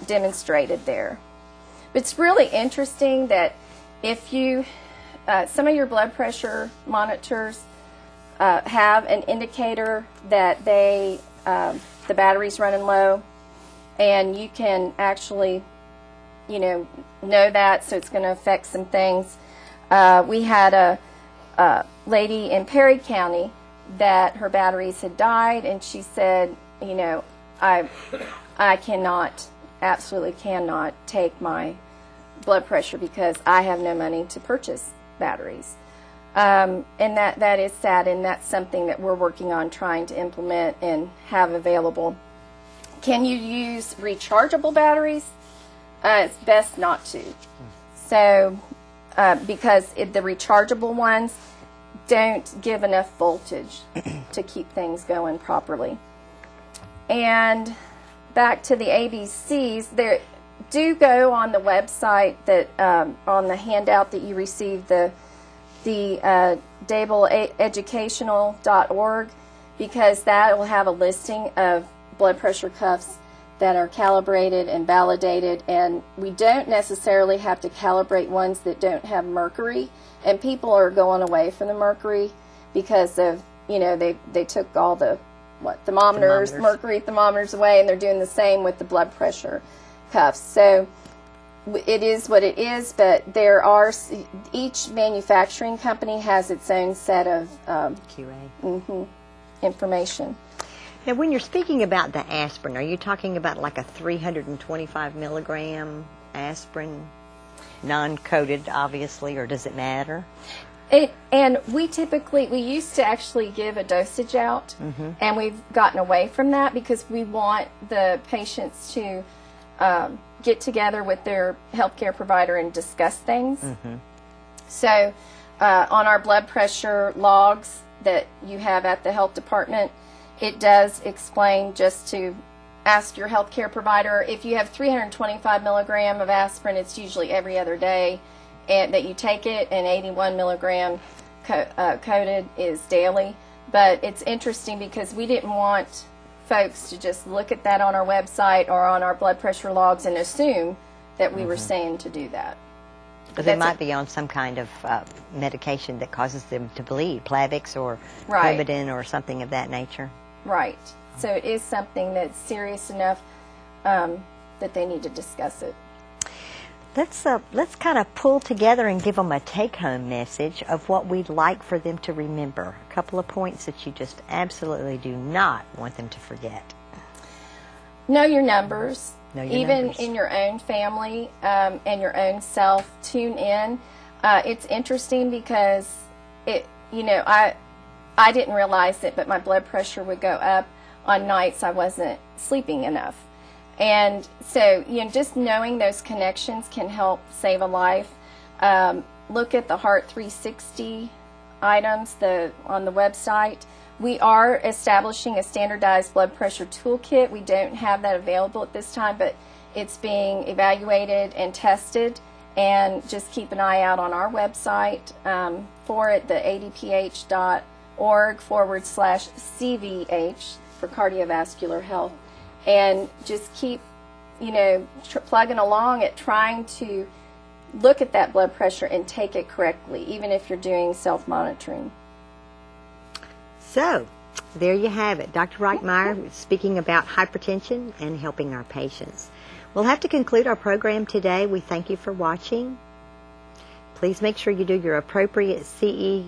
demonstrated there. But it's really interesting that if you, some of your blood pressure monitors have an indicator that they, the battery's running low, and you can actually, you know that, so it's going to affect some things. We had a lady in Perry County that her batteries had died, and she said, you know, I cannot, absolutely cannot take my blood pressure because I have no money to purchase batteries. And that is sad, and that's something that we're working on trying to implement and have available. Can you use rechargeable batteries? It's best not to. So, because the rechargeable ones don't give enough voltage to keep things going properly. And back to the ABCs, there do go on the website that on the handout that you received, the DableEducational.org, because that will have a listing of blood pressure cuffs that are calibrated and validated, and we don't necessarily have to calibrate ones that don't have mercury, and people are going away from the mercury because of, you know, they took all the thermometers, mercury thermometers away, and they're doing the same with the blood pressure cuffs. So it is what it is, but there are, each manufacturing company has its own set of QA information. Now, when you're speaking about the aspirin, are you talking about like a 325 milligram aspirin, non-coated, obviously, or does it matter? And we used to actually give a dosage out, and we've gotten away from that because we want the patients to get together with their healthcare provider and discuss things. So on our blood pressure logs that you have at the health department, it does explain just to ask your healthcare provider. If you have 325 milligram of aspirin, it's usually every other day and that you take it, and 81 milligram coated is daily. But it's interesting because we didn't want folks to just look at that on our website or on our blood pressure logs and assume that we were saying to do that. But they might be on some kind of medication that causes them to bleed, Plavix or Coumadin or something of that nature. Right. So it is something that's serious enough that they need to discuss it. let's kind of pull together and give them a take-home message of what we'd like for them to remember. A couple of points that you just absolutely do not want them to forget. Know your numbers. Even in your own family and your own self. Tune in. It's interesting because I didn't realize it, but my blood pressure would go up on nights I wasn't sleeping enough. And so, just knowing those connections can help save a life. Look at the Heart 360 items on the website. We are establishing a standardized blood pressure toolkit. We don't have that available at this time, but it's being evaluated and tested. And just keep an eye out on our website for it, the adph.org/CVH for cardiovascular health. And just keep, plugging along at trying to look at that blood pressure and take it correctly, even if you're doing self-monitoring. So, there you have it. Dr. Reichmeyer speaking about hypertension and helping our patients. We'll have to conclude our program today. We thank you for watching. Please make sure you do your appropriate CE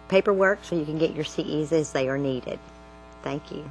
paperwork so you can get your CEs as they are needed. Thank you.